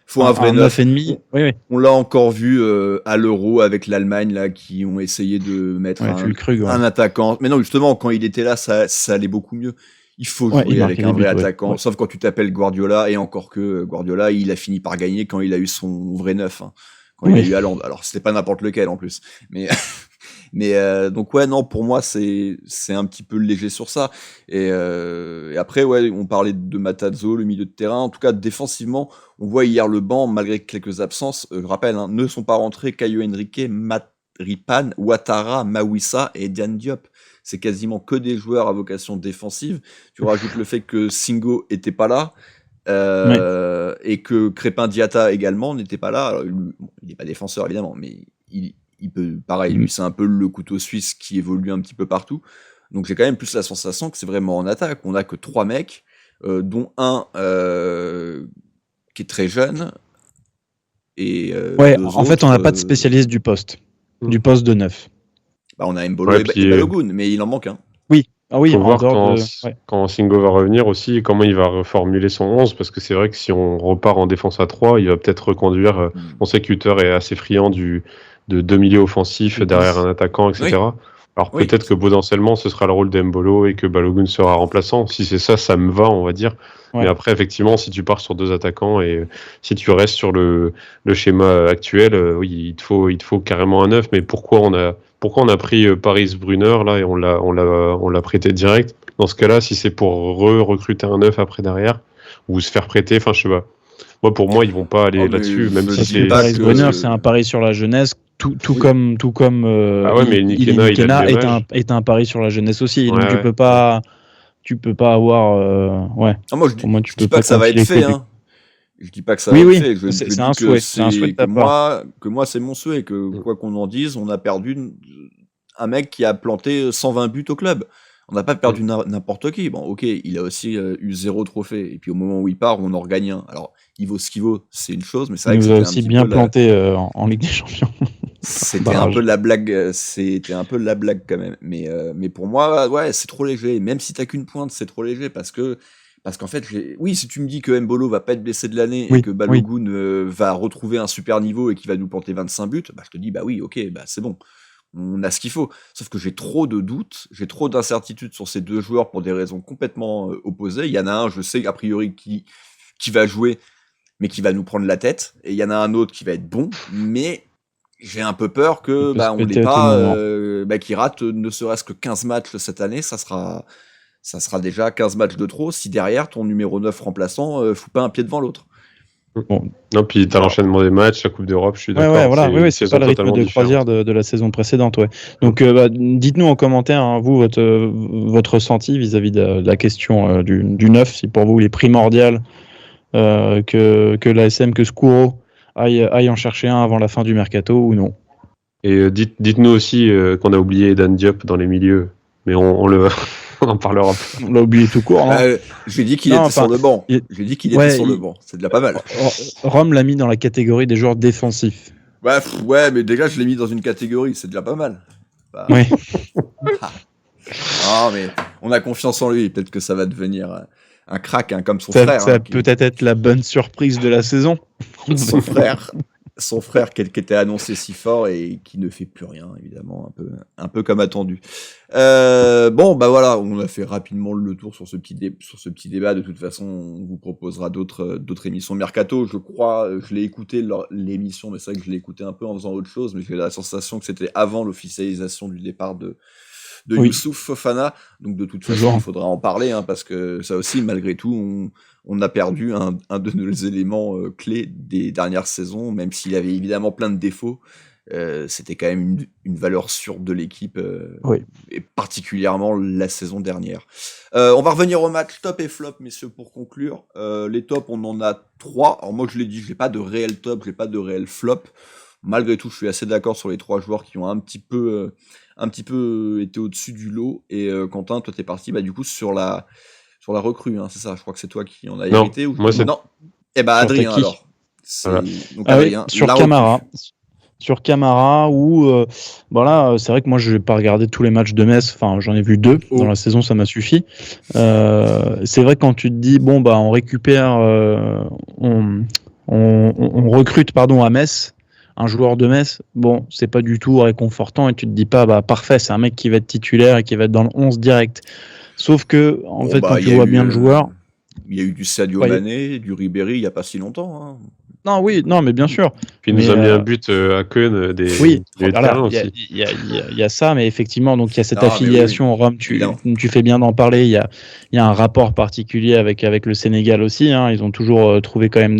faut un vrai 9,5. Oui. On l'a encore vu à l'Euro avec l'Allemagne là, qui ont essayé de mettre un attaquant. Mais non, justement, quand il était là, ça allait beaucoup mieux. Il faut jouer avec un vrai attaquant, sauf quand tu t'appelles Guardiola, et encore que Guardiola, il a fini par gagner quand il a eu son vrai 9. Hein, quand il a eu Haaland. Alors, c'était pas n'importe lequel en plus. Mais donc non, pour moi c'est un petit peu léger sur ça. Et après on parlait de Matazo, le milieu de terrain. En tout cas défensivement, on voit hier le banc malgré quelques absences. Je rappelle, ne sont pas rentrés Caio Henrique, Matripan, Ouattara, Mawissa et Diane Diop. C'est quasiment que des joueurs à vocation défensive. Tu rajoutes le fait que Singo était pas là. Et que Crépin Diatta également n'était pas là. Alors, il n'est pas défenseur évidemment, mais il peut, pareil, lui c'est un peu le couteau suisse qui évolue un petit peu partout. Donc j'ai quand même plus la sensation que c'est vraiment en attaque. On n'a que 3 mecs, dont un qui est très jeune. Et en fait on n'a pas de spécialiste du poste de 9. On a Mbolo et Balogun, mais il en manque un. Oui, faut voir quand Singo va revenir aussi, comment il va reformuler son 11, parce que c'est vrai que si on repart en défense à 3, il va peut-être reconduire. On sait que Hutter est assez friand de 2 milieux offensifs derrière un attaquant, etc. Oui. Alors peut-être que potentiellement ce sera le rôle d'Embolo et que Balogun sera remplaçant. Si c'est ça, ça me va, on va dire. Ouais. Mais après, effectivement, si tu pars sur 2 attaquants et si tu restes sur le schéma actuel, il te faut carrément un 9. Mais pourquoi on a pris Paris Brunner là et on l'a prêté direct? Dans ce cas-là, si c'est pour recruter un 9 après derrière ou se faire prêter, enfin je sais pas. Pour moi, ils vont pas aller là-dessus, même si Paris Brunner, c'est un pari sur la jeunesse. Tout comme mais Nikena est un pari sur la jeunesse aussi. Donc tu peux pas avoir moi je dis pas que ça va être fait. Hein. Je dis pas que ça Oui, va oui, le faire. c'est dis un que souhait. C'est un souhait de ta part. que moi, c'est mon souhait. Que quoi qu'on en dise, on a perdu un mec qui a planté 120 buts au club. On n'a pas perdu n'importe qui. Bon, ok, il a aussi eu 0 trophée. Et puis au moment où il part, on en regagne un. Alors, il vaut ce qu'il vaut, c'est une chose, mais c'est vrai Il que nous a c'était un aussi petit bien peu planté en Ligue des Champions. c'était un peu la blague. C'était un peu la blague quand même. Mais pour moi, ouais, c'est trop léger. Même si t'as qu'une pointe, c'est trop léger parce qu'en fait, oui, si tu me dis que Mbolo va pas être blessé de l'année et que Balogun va retrouver un super niveau et qu'il va nous planter 25 buts, bah je te dis bah oui, ok, bah c'est bon. On a ce qu'il faut. Sauf que j'ai trop de doutes, j'ai trop d'incertitudes sur ces deux joueurs pour des raisons complètement opposées. Il y en a un, je sais a priori qui va jouer, mais qui va nous prendre la tête. Et il y en a un autre qui va être bon, mais j'ai un peu peur que on l'ait pas, qu'il rate ne serait-ce que 15 matchs cette année. Ça sera déjà 15 matchs de trop si derrière ton numéro 9 remplaçant fout pas un pied devant l'autre. Bon. Non, puis t'as l'enchaînement des matchs, la Coupe d'Europe, je suis d'accord. Ouais, voilà, c'est pas le rythme de croisière de la saison précédente. Ouais. Donc, dites-nous en commentaire, hein, vous, votre ressenti vis-à-vis de la question du 9, si pour vous il est primordial que l'ASM, que Skuro aille en chercher un avant la fin du mercato ou non. Et dites-nous aussi qu'on a oublié Dan Diop dans les milieux, mais on en parlera. On l'a oublié tout court. J'ai dit qu'il était sur le banc. J'ai dit qu'il était sur le banc. C'est déjà pas mal. Rome l'a mis dans la catégorie des joueurs défensifs. Ouais, mais déjà je l'ai mis dans une catégorie. C'est déjà pas mal. Oui. Non, mais on a confiance en lui. Peut-être que ça va devenir un crack, comme son frère. Ça va peut-être être la bonne surprise de la saison. Son frère qui était annoncé si fort et qui ne fait plus rien, évidemment, un peu comme attendu. Bon, bah voilà, on a fait rapidement le tour sur ce petit débat. De toute façon, on vous proposera d'autres émissions Mercato. Je crois, je l'ai écouté l'émission, mais c'est vrai que je l'ai écouté un peu en faisant autre chose, mais j'ai la sensation que c'était avant l'officialisation du départ de Youssouf Fofana. Donc de toute façon, il faudra en parler, parce que ça aussi, malgré tout, on a perdu un de nos éléments clés des dernières saisons, même s'il avait évidemment plein de défauts. C'était quand même une valeur sûre de l'équipe, et particulièrement la saison dernière. On va revenir au match top et flop, messieurs, pour conclure. Les tops, on en a 3. Alors moi, je l'ai dit, je n'ai pas de réel top, je n'ai pas de réel flop. Malgré tout, je suis assez d'accord sur les 3 joueurs qui ont un petit peu été au-dessus du lot. Et Quentin, toi, t'es parti du coup sur la recrue, c'est ça. Je crois que c'est toi qui en as hérité. Moi, c'est... Non. Eh ben, Adrien, alors. Voilà. Donc, Adrien, sur Camara. Sur Camara, c'est vrai que moi, je n'ai pas regardé tous les matchs de Metz. Enfin, j'en ai vu 2 dans la saison, ça m'a suffi. C'est vrai que quand tu te dis, on récupère, on recrute, à Metz, un joueur de Metz, c'est pas du tout réconfortant et tu te dis pas, parfait, c'est un mec qui va être titulaire et qui va être dans le 11 direct. Sauf que, quand tu vois bien le joueur. Il y a eu du Sadio Mané, du Ribéry il n'y a pas si longtemps. Non, mais bien sûr. Puis il nous a mis un but à Keun des terrains aussi. Il y a ça, mais effectivement, donc il y a cette affiliation au Rome. Tu fais bien d'en parler. Il y a un rapport particulier avec le Sénégal aussi. Ils ont toujours trouvé quand même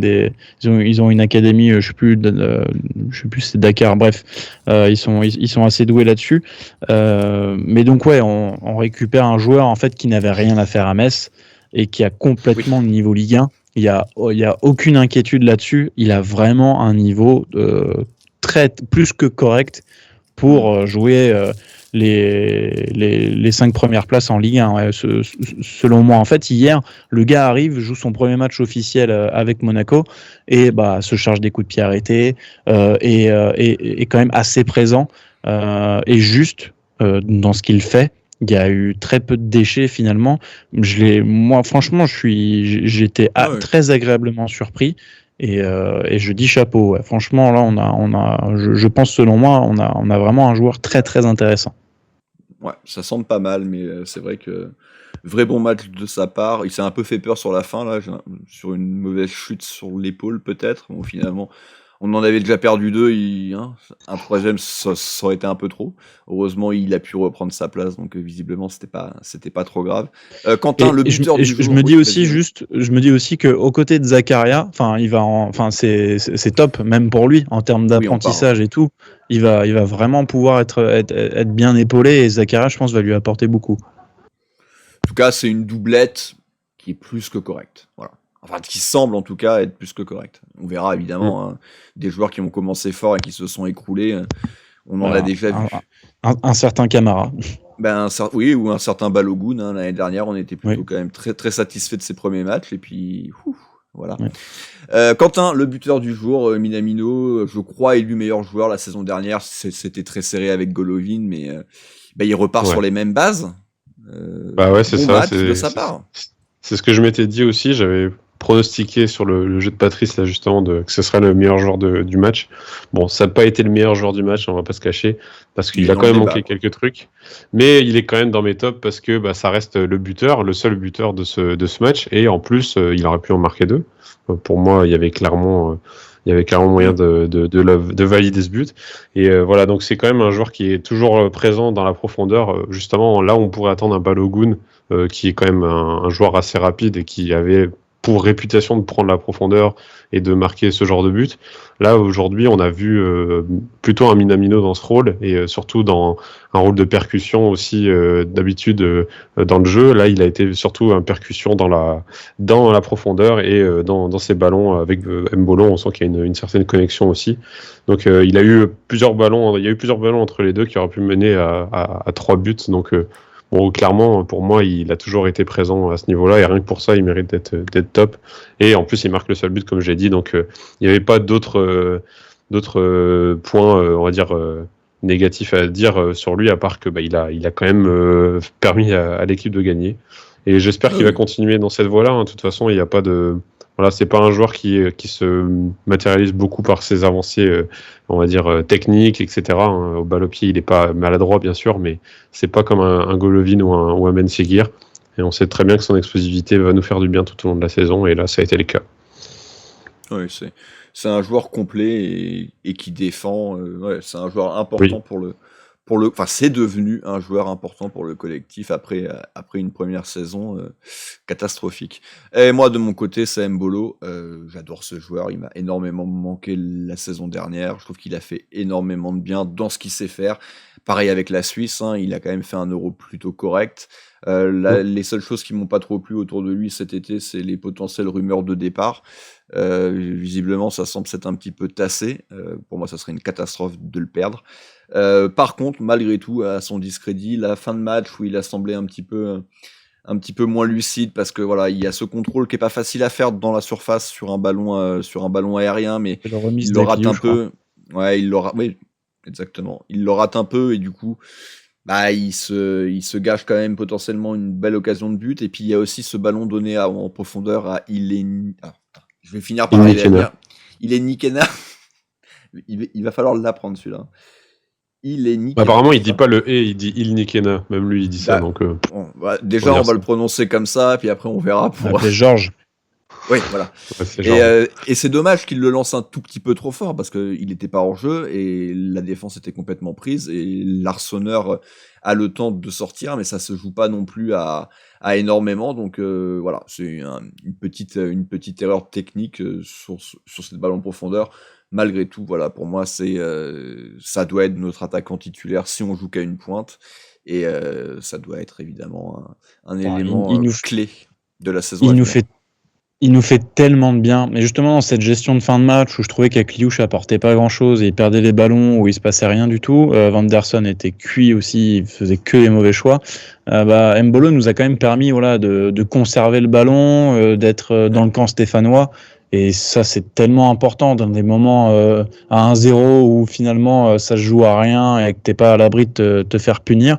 ils ont une académie. Je sais plus si c'est Dakar. Bref, ils sont assez doués là-dessus. Mais donc on récupère un joueur en fait qui n'avait rien à faire à Metz et qui a complètement le niveau Ligue 1. Il y a aucune inquiétude là-dessus. Il a vraiment un niveau plus que correct pour jouer les 5 premières places en Ligue 1. Selon moi, en fait, hier, le gars arrive, joue son premier match officiel avec Monaco et se charge des coups de pied arrêtés et quand même assez présent et juste dans ce qu'il fait. Il y a eu très peu de déchets finalement. Moi, franchement, j'étais très agréablement surpris et je dis chapeau. Ouais. Franchement, là, je pense selon moi, on a vraiment un joueur très très intéressant. Ouais, ça semble pas mal, mais c'est vrai que vrai bon match de sa part. Il s'est un peu fait peur sur la fin là, sur une mauvaise chute sur l'épaule peut-être. Bon, finalement. On en avait déjà perdu 2, un troisième ça aurait été un peu trop. Heureusement, il a pu reprendre sa place, donc visiblement c'était pas trop grave. Quentin, le buteur du jour. Je me dis aussi que aux côtés de Zakaria, c'est top même pour lui en termes d'apprentissage et tout. Il va vraiment pouvoir être bien épaulé et Zakaria, je pense, va lui apporter beaucoup. En tout cas, c'est une doublette qui est plus que correcte. Voilà. enfin qui semble en tout cas être plus que correct. On verra évidemment des joueurs qui ont commencé fort et qui se sont écroulés. On en a déjà vu. Un certain Camara. Oui, ou un certain Balogun. L'année dernière, on était plutôt quand même très, très satisfait de ses premiers matchs. Et puis, voilà. Ouais. Quentin, le buteur du jour, Minamino, je crois élu meilleur joueur la saison dernière. C'était très serré avec Golovin, mais il repart sur les mêmes bases. C'est ça. De sa part. C'est ce que je m'étais dit aussi. J'avais pronostiqué sur le jeu de Patrice là justement que ce serait le meilleur joueur du match. Bon, ça n'a pas été le meilleur joueur du match, on va pas se cacher, parce qu'il a quand même manqué quelques trucs, mais il est quand même dans mes tops parce que ça reste le seul buteur de ce match, et en plus il aurait pu en marquer 2. Pour moi, il y avait clairement moyen de valider ce but. Et voilà, donc c'est quand même un joueur qui est toujours présent dans la profondeur. Justement, là, on pourrait attendre un Balogun qui est quand même un joueur assez rapide et qui avait pour réputation de prendre la profondeur et de marquer ce genre de but. Là, aujourd'hui, on a vu plutôt un Minamino dans ce rôle, et surtout dans un rôle de percussion aussi, d'habitude dans le jeu. Là, il a été surtout une percussion dans la profondeur et dans ses ballons avec Mbolo. On sent qu'il y a une certaine connexion aussi. Donc, il y a eu plusieurs ballons entre les deux qui auraient pu mener à 3 buts. Donc, bon, clairement, pour moi, il a toujours été présent à ce niveau-là, et rien que pour ça, il mérite d'être top. Et en plus, il marque le seul but, comme j'ai dit, donc il n'y avait pas d'autres points, on va dire, négatifs à dire sur lui, à part que il a quand même permis à l'équipe de gagner. Et j'espère qu'il va continuer dans cette voie-là. De toute façon, il n'y a pas de... Voilà, c'est pas un joueur qui se matérialise beaucoup par ses avancées, on va dire, techniques, etc. Au balle au pied, il est pas maladroit, bien sûr, mais c'est pas comme un Golovin ou un Ben Seguir. Et on sait très bien que son explosivité va nous faire du bien tout au long de la saison, et là, ça a été le cas. Oui, c'est un joueur complet et qui défend. C'est un joueur important enfin, c'est devenu un joueur important pour le collectif après une première saison catastrophique. Et moi, de mon côté, c'est Mbolo. J'adore ce joueur. Il m'a énormément manqué la saison dernière. Je trouve qu'il a fait énormément de bien dans ce qu'il sait faire. Pareil avec la Suisse. Il a quand même fait un Euro plutôt correct. Les seules choses qui m'ont pas trop plu autour de lui cet été, c'est les potentielles rumeurs de départ. Visiblement, ça semble s'être un petit peu tassé. Pour moi, ça serait une catastrophe de le perdre. Par contre, malgré tout, à son discrédit, la fin de match où il a semblé un petit peu moins lucide, parce que voilà, il y a ce contrôle qui est pas facile à faire dans la surface sur un ballon aérien, mais il le rate un peu. Ouais, oui, exactement. Il le rate un peu, et du coup, il se gâche quand même potentiellement une belle occasion de but. Et puis il y a aussi ce ballon donné en profondeur à je vais finir par Nikena. Il va falloir l'apprendre, celui-là. Apparemment, il dit pas le et, il dit il Nikena. Même lui, il dit ça. Donc, déjà, on va le prononcer comme ça, puis après, on verra. C'est Georges. Oui, voilà. Ouais, et c'est dommage qu'il le lance un tout petit peu trop fort, parce qu'il n'était pas hors jeu et la défense était complètement prise, et l'Arseneur a le temps de sortir, mais ça se joue pas non plus à énormément. Donc voilà, c'est une petite erreur technique sur cette balle en profondeur. Malgré tout, voilà, pour moi, ça doit être notre attaquant titulaire si on joue qu'à une pointe, et ça doit être évidemment un élément clé de la saison. Il nous fait tellement de bien, mais justement dans cette gestion de fin de match où je trouvais qu'Akliouche apportait pas grand chose et il perdait les ballons, où il se passait rien du tout, Vanderson était cuit aussi, il faisait que les mauvais choix. Mbolo nous a quand même permis de conserver le ballon, d'être dans le camp stéphanois, et ça c'est tellement important dans des moments à 1-0 où finalement ça se joue à rien et que t'es pas à l'abri de te faire punir.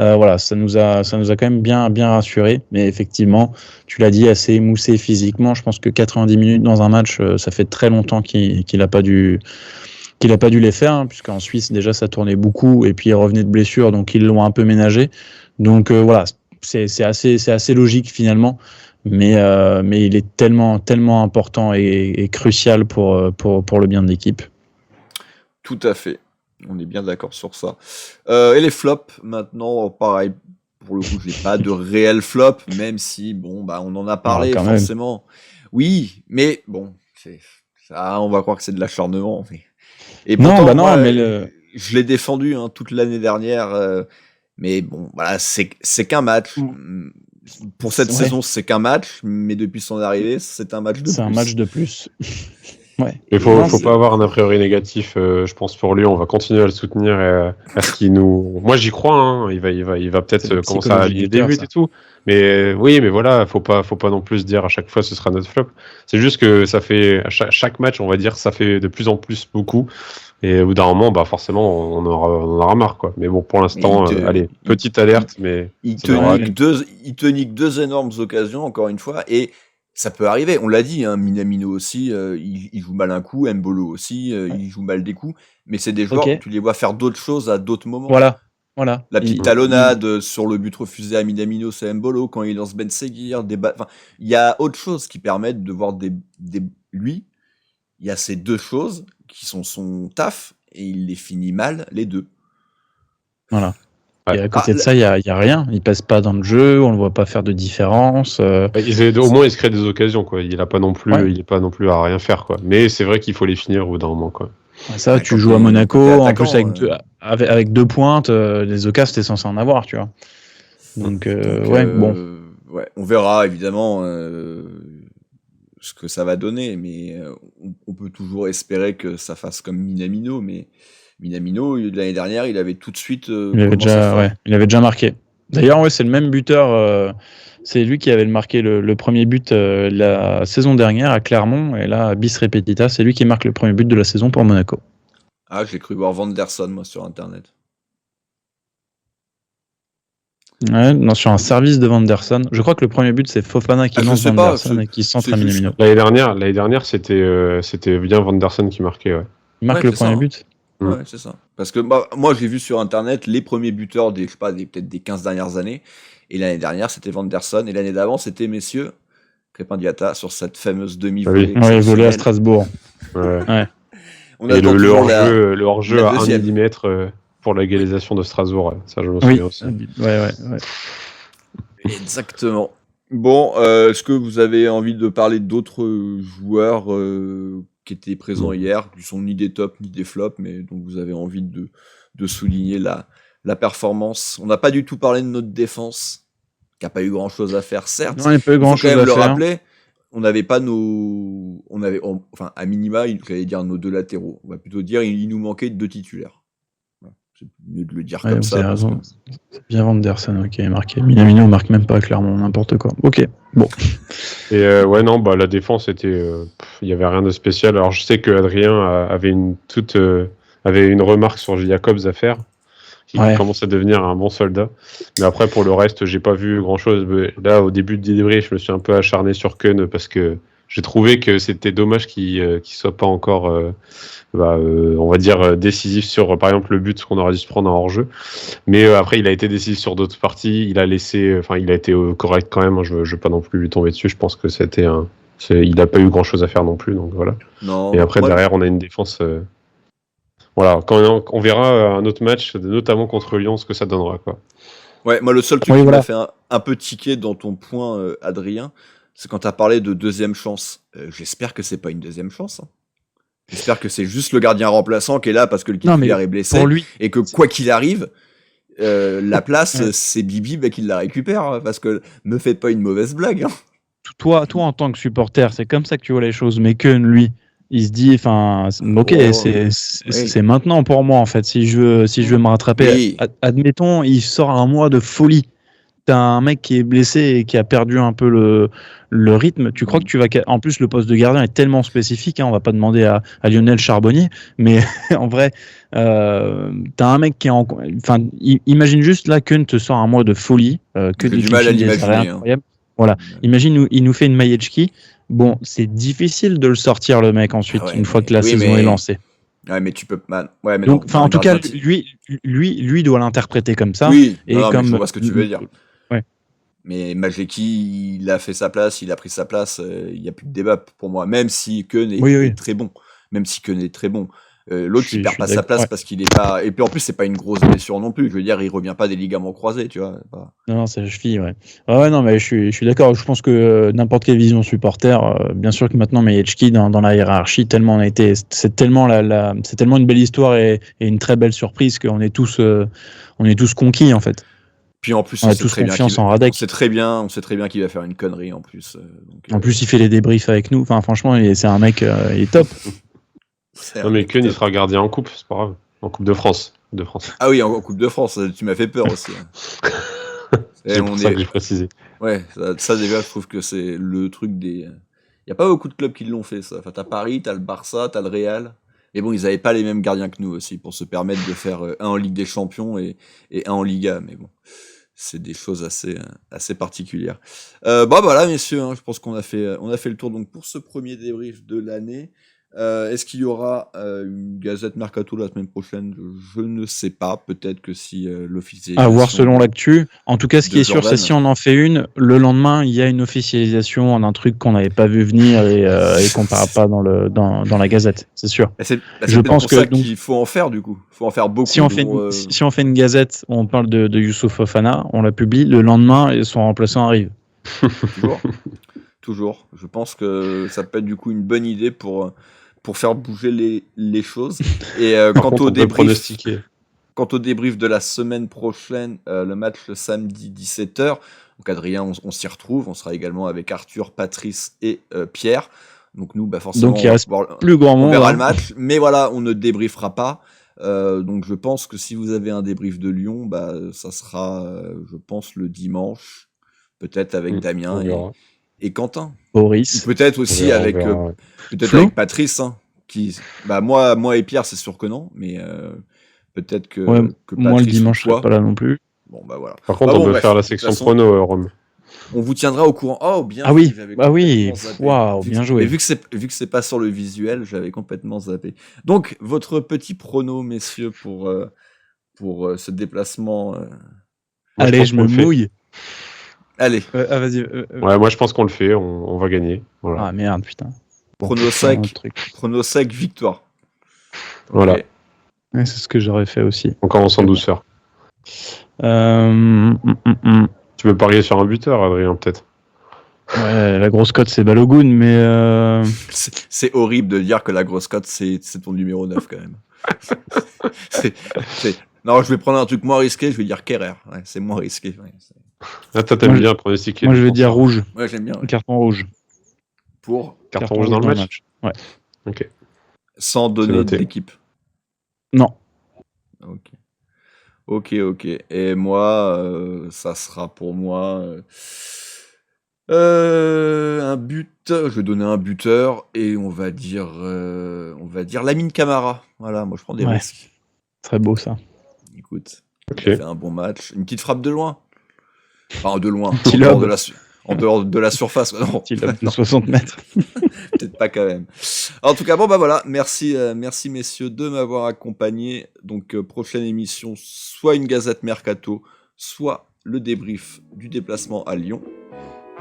Voilà, ça nous a quand même bien rassuré, mais effectivement, tu l'as dit, assez émoussé physiquement. Je pense que 90 minutes dans un match, ça fait très longtemps qu'il n'a pas dû les faire, puisqu'en Suisse déjà ça tournait beaucoup, et puis il revenait de blessure, donc ils l'ont un peu ménagé. Donc voilà, c'est assez logique finalement, mais il est tellement important et crucial pour le bien de l'équipe. Tout à fait. On est bien d'accord sur ça. Et les flops, maintenant, pareil, pour le coup, je n'ai pas de réel flop, même si, on en a parlé, forcément. Même. Oui, mais bon, ça, on va croire que c'est de l'acharnement. Et pourtant, je l'ai défendu toute l'année dernière, mais bon, voilà, c'est qu'un match. Pour cette Ouais. saison, c'est qu'un match, mais depuis son arrivée, c'est un match de C'est plus. un match de plus. Ouais. Il Non, faut c'est- pas avoir un a priori négatif, je pense, pour lui. On va continuer à le soutenir et à ce qu'il nous. Moi, j'y crois. Hein. Il va peut-être C'est la commencer à psychologie aligner du des cœur, buts ça. et tout. Mais oui, mais voilà, faut pas non plus se dire à chaque fois ce sera notre flop. C'est juste que ça fait à chaque match, on va dire, ça fait de plus en plus beaucoup. Et au bout d'un moment, bah forcément, on en aura marre, quoi. Mais bon, pour l'instant, Mais allez, petite alerte, mais Il ça devrait aller. te nique deux énormes occasions, encore une fois, et ça peut arriver. On l'a dit, hein, Minamino aussi, il joue mal un coup, Mbolo aussi, il joue mal des coups, mais c'est des joueurs, Ok. tu les vois faire d'autres choses à d'autres moments. Voilà. La petite Il- talonnade sur le but refusé à Minamino, c'est Mbolo, quand il lance Ben Seguir, enfin, il y a autre chose qui permettent de voir lui, il y a ces deux choses qui sont son taf, et il les finit mal, les deux. Voilà. Ouais. Et à côté de ça, il y a rien. Il passe pas dans le jeu, on le voit pas faire de différence. Au moins, il se crée des occasions, quoi. Il est pas non plus à rien faire, quoi. Mais c'est vrai qu'il faut les finir au bout d'un moment, quoi. Ça, Ouais, tu quand joues à t'es Monaco, en attaquant, plus avec deux pointes, les occasions, t'es censé en avoir, tu vois. Donc, bon. Ouais, on verra évidemment ce que ça va donner, mais on peut toujours espérer que ça fasse comme Minamino, mais Minamino, l'année dernière, il avait tout de suite Il avait commencé fort. il avait déjà marqué. D'ailleurs, c'est le même buteur. C'est lui qui avait marqué le premier but la saison dernière à Clermont, et là, bis repetita, c'est lui qui marque le premier but de la saison pour Monaco. Ah, j'ai cru voir Vanderson, moi, sur Internet. Ouais, non, sur un service de Vanderson. Je crois que le premier but, c'est Fofana qui Ah, je lance sais pas, Vanderson et qui centre c'est à juste- Minamino. L'année dernière, c'était bien Vanderson qui marquait, ouais. Il marque Ouais, le c'est ça, premier hein. but. Mm. Ouais, c'est ça. Parce que moi, j'ai vu sur Internet les premiers buteurs peut-être des 15 dernières années. Et l'année dernière, c'était Vanderson. Et l'année d'avant, c'était, messieurs, Crépin Diatta sur cette fameuse demi-volée. Ah oui. Ouais, volé à exceptionnelle. Strasbourg. Ouais. On Et attend le toujours hors-jeu la à 1 deuxième. mm pour l'égalisation de Strasbourg, ouais. Ça je me Oui, souviens aussi. ouais. Exactement. Bon, est-ce que vous avez envie de parler d'autres joueurs qui étaient présents hier, qui sont ni des tops ni des flops, mais dont vous avez envie de souligner la performance? On n'a pas du tout parlé de notre défense, qui n'a pas eu grand-chose à faire, certes. Non, il n'y a pas eu Il faut grand-chose quand même à le faire. rappeler. On n'avait pas enfin, à minima, j'allais dire nos deux latéraux. On va plutôt dire il nous manquait deux titulaires. Voilà. C'est mieux de le dire Ouais, comme vous ça. avez parce raison. que- C'est bien Vanderson qui est marqué. Minamino marque même pas clairement n'importe quoi. Ok, bon. Et non, la défense il y avait rien de spécial. Alors je sais que Adrien avait une remarque sur Jacobs à faire, qui Ouais. commence à devenir un bon soldat. Mais après pour le reste, j'ai pas vu grand chose. Là, au début du débrief, je me suis un peu acharné sur Keun parce que j'ai trouvé que c'était dommage qu'il soit pas encore, on va dire, décisif sur, par exemple, le but qu'on aurait dû se prendre en hors-jeu. Mais après, il a été décisif sur d'autres parties. Il a été correct quand même. Hein. Je veux pas non plus lui tomber dessus. Je pense que il n'a pas eu grand-chose à faire non plus. Donc voilà. Non, Et après, moi, derrière, on a une défense. Voilà, quand on verra un autre match, notamment contre Lyon, ce que ça donnera, quoi. Ouais, moi, le seul truc Oui, qui voilà. m'a fait un peu tiquer dans ton point, Adrien, c'est quand tu as parlé de deuxième chance. J'espère que c'est pas une deuxième chance. Hein. J'espère que c'est juste le gardien remplaçant qui est là parce que le Non, mais titulaire est blessé Pour lui, et que quoi qu'il arrive, la place, c'est Bibi qui la récupère. Hein, parce que me faites pas une mauvaise blague. Hein. toi en tant que supporter, c'est comme ça que tu vois les choses. Mais Keun, lui, il se dit, enfin, ok, Oh, c'est maintenant pour moi en fait. Si je veux me rattraper, Oui. admettons, il sort un mois de folie. T'as un mec qui est blessé et qui a perdu un peu le rythme. Tu crois que tu vas. En plus, le poste de gardien est tellement spécifique. Hein, on va pas demander à Lionel Charbonnier, mais en vrai, t'as un mec qui est en. Enfin, imagine juste là, Keun te sort un mois de folie. Que J'ai du mal à l'imaginer, hein. incroyable. Voilà. Imagine, il nous fait une Majewski. Bon, c'est difficile de le sortir le mec ensuite Ah ouais, une fois que la oui, saison mais- est lancée. Ouais, mais tu peux. Ouais, mais Donc, non, enfin, en tout cas, lui doit l'interpréter comme ça. Oui, et non, mais comme je vois ce que tu veux dire. Ouais. Mais Majeki, il a fait sa place, il a pris sa place, il n'y a plus de débat pour moi, même si Keun est très bon. Même si Keun est très bon. L'autre, il perd pas sa place parce qu'il est pas. Et puis en plus, c'est pas une grosse blessure non plus. Je veux dire, il revient pas des ligaments croisés, tu vois. Pas... Non, c'est la cheville, ouais. Ouais, non, mais je suis d'accord. Je pense que n'importe quelle vision supporter, bien sûr que maintenant, Majewski, dans la hiérarchie, tellement on a été. C'est tellement c'est tellement une belle histoire et une très belle surprise qu'on est tous conquis, en fait. Puis en plus, On a tous confiance en Radek. On sait très bien qu'il va faire une connerie en plus. En plus, il fait les débriefs avec nous. Enfin, franchement, c'est un mec, il est top. Non, mais Keun, il sera gardien en coupe, c'est pas grave. En Coupe de France. Ah oui, en Coupe de France, tu m'as fait peur aussi. C'est pour ça que j'ai précisé. Ouais, ça déjà, je trouve que c'est le truc des. Il n'y a pas beaucoup de clubs qui l'ont fait, ça. Enfin, t'as Paris, t'as le Barça, t'as le Real. Et bon, ils n'avaient pas les mêmes gardiens que nous aussi pour se permettre de faire un en Ligue des Champions et un en Liga. Mais bon, c'est des choses assez particulières. Bon, voilà, messieurs, hein, je pense qu'on a fait le tour donc pour ce premier débrief de l'année. Est-ce qu'il y aura une Gazette Mercato la semaine prochaine? Je ne sais pas. Peut-être que si l'officialisation... À voir selon l'actu. En tout cas, ce qui est sûr, Jordan. c'est si on en fait une, le lendemain, il y a une officialisation d'un truc qu'on n'avait pas vu venir et qu'on ne parlera pas dans la Gazette, c'est sûr. Je pense que qu'il faut en faire du coup. Il faut en faire beaucoup. Si on fait une Gazette où on parle de Youssouf Fofana, on la publie, le lendemain, et son remplaçant arrive. Toujours. Je pense que ça peut être du coup une bonne idée pour faire bouger les choses. Et quant au débrief de la semaine prochaine, le match le samedi 17h, donc Adrien, on s'y retrouve. On sera également avec Arthur, Patrice et Pierre. Donc nous, forcément, donc il reste plus grand monde. On verra le match, mais voilà, on ne débriefera pas. Donc je pense que si vous avez un débrief de Lyon, ça sera, je pense, le dimanche, peut-être avec Damien et Quentin. Boris. Peut-être aussi avec Patrice, hein, qui, moi et Pierre, c'est sûr que non, mais peut-être que Patrice, moi le dimanche, je serai pas là non plus. Bon, voilà. Par contre, on peut faire la section prono, Rome. On vous tiendra au courant. Oh, bien. Ah oui, waouh, bien joué. Mais vu que c'est pas sur le visuel, j'avais complètement zappé. Donc, votre petit prono, messieurs, pour ce déplacement. Allez, je me mouille. Allez. Vas-y. Ouais, moi je pense qu'on le fait, on va gagner. Voilà. Ah merde, putain. Prono sec, victoire. Voilà. Okay. Ouais, c'est ce que j'aurais fait aussi. On commence en douceur. Tu veux parier sur un buteur, Adrien, peut-être? Ouais, la grosse cote c'est Balogun, mais... C'est horrible de dire que la grosse cote c'est ton numéro 9 quand même. Non, je vais prendre un truc moins risqué, je vais dire Kerrer. Ouais, c'est moins risqué. Ouais, toi, t'aimes bien pronostiquer. Moi, je vais dire rouge. Ouais, j'aime bien. Ouais. Carton rouge. Pour Carton rouge dans le match. Ouais. Ok. Sans donner d'équipe. Non. Ok. Et moi, ça sera pour moi un but. Je vais donner un buteur et on va dire Lamine Camara. Voilà, moi je prends des risques. Très beau ça. Écoute, il a fait un bon match. Une petite frappe de loin. Enfin, de loin. En dehors de la surface. Non. Petit lobe de 60 mètres. Peut-être pas quand même. En tout cas, voilà. Merci messieurs de m'avoir accompagné. Donc, prochaine émission, soit une Gazette Mercato, soit le débrief du déplacement à Lyon.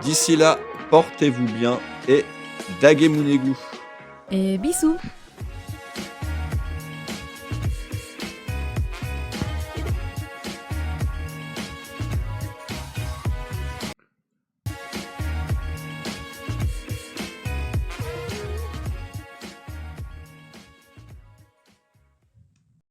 D'ici là, portez-vous bien et Dagemunegu. Et bisous.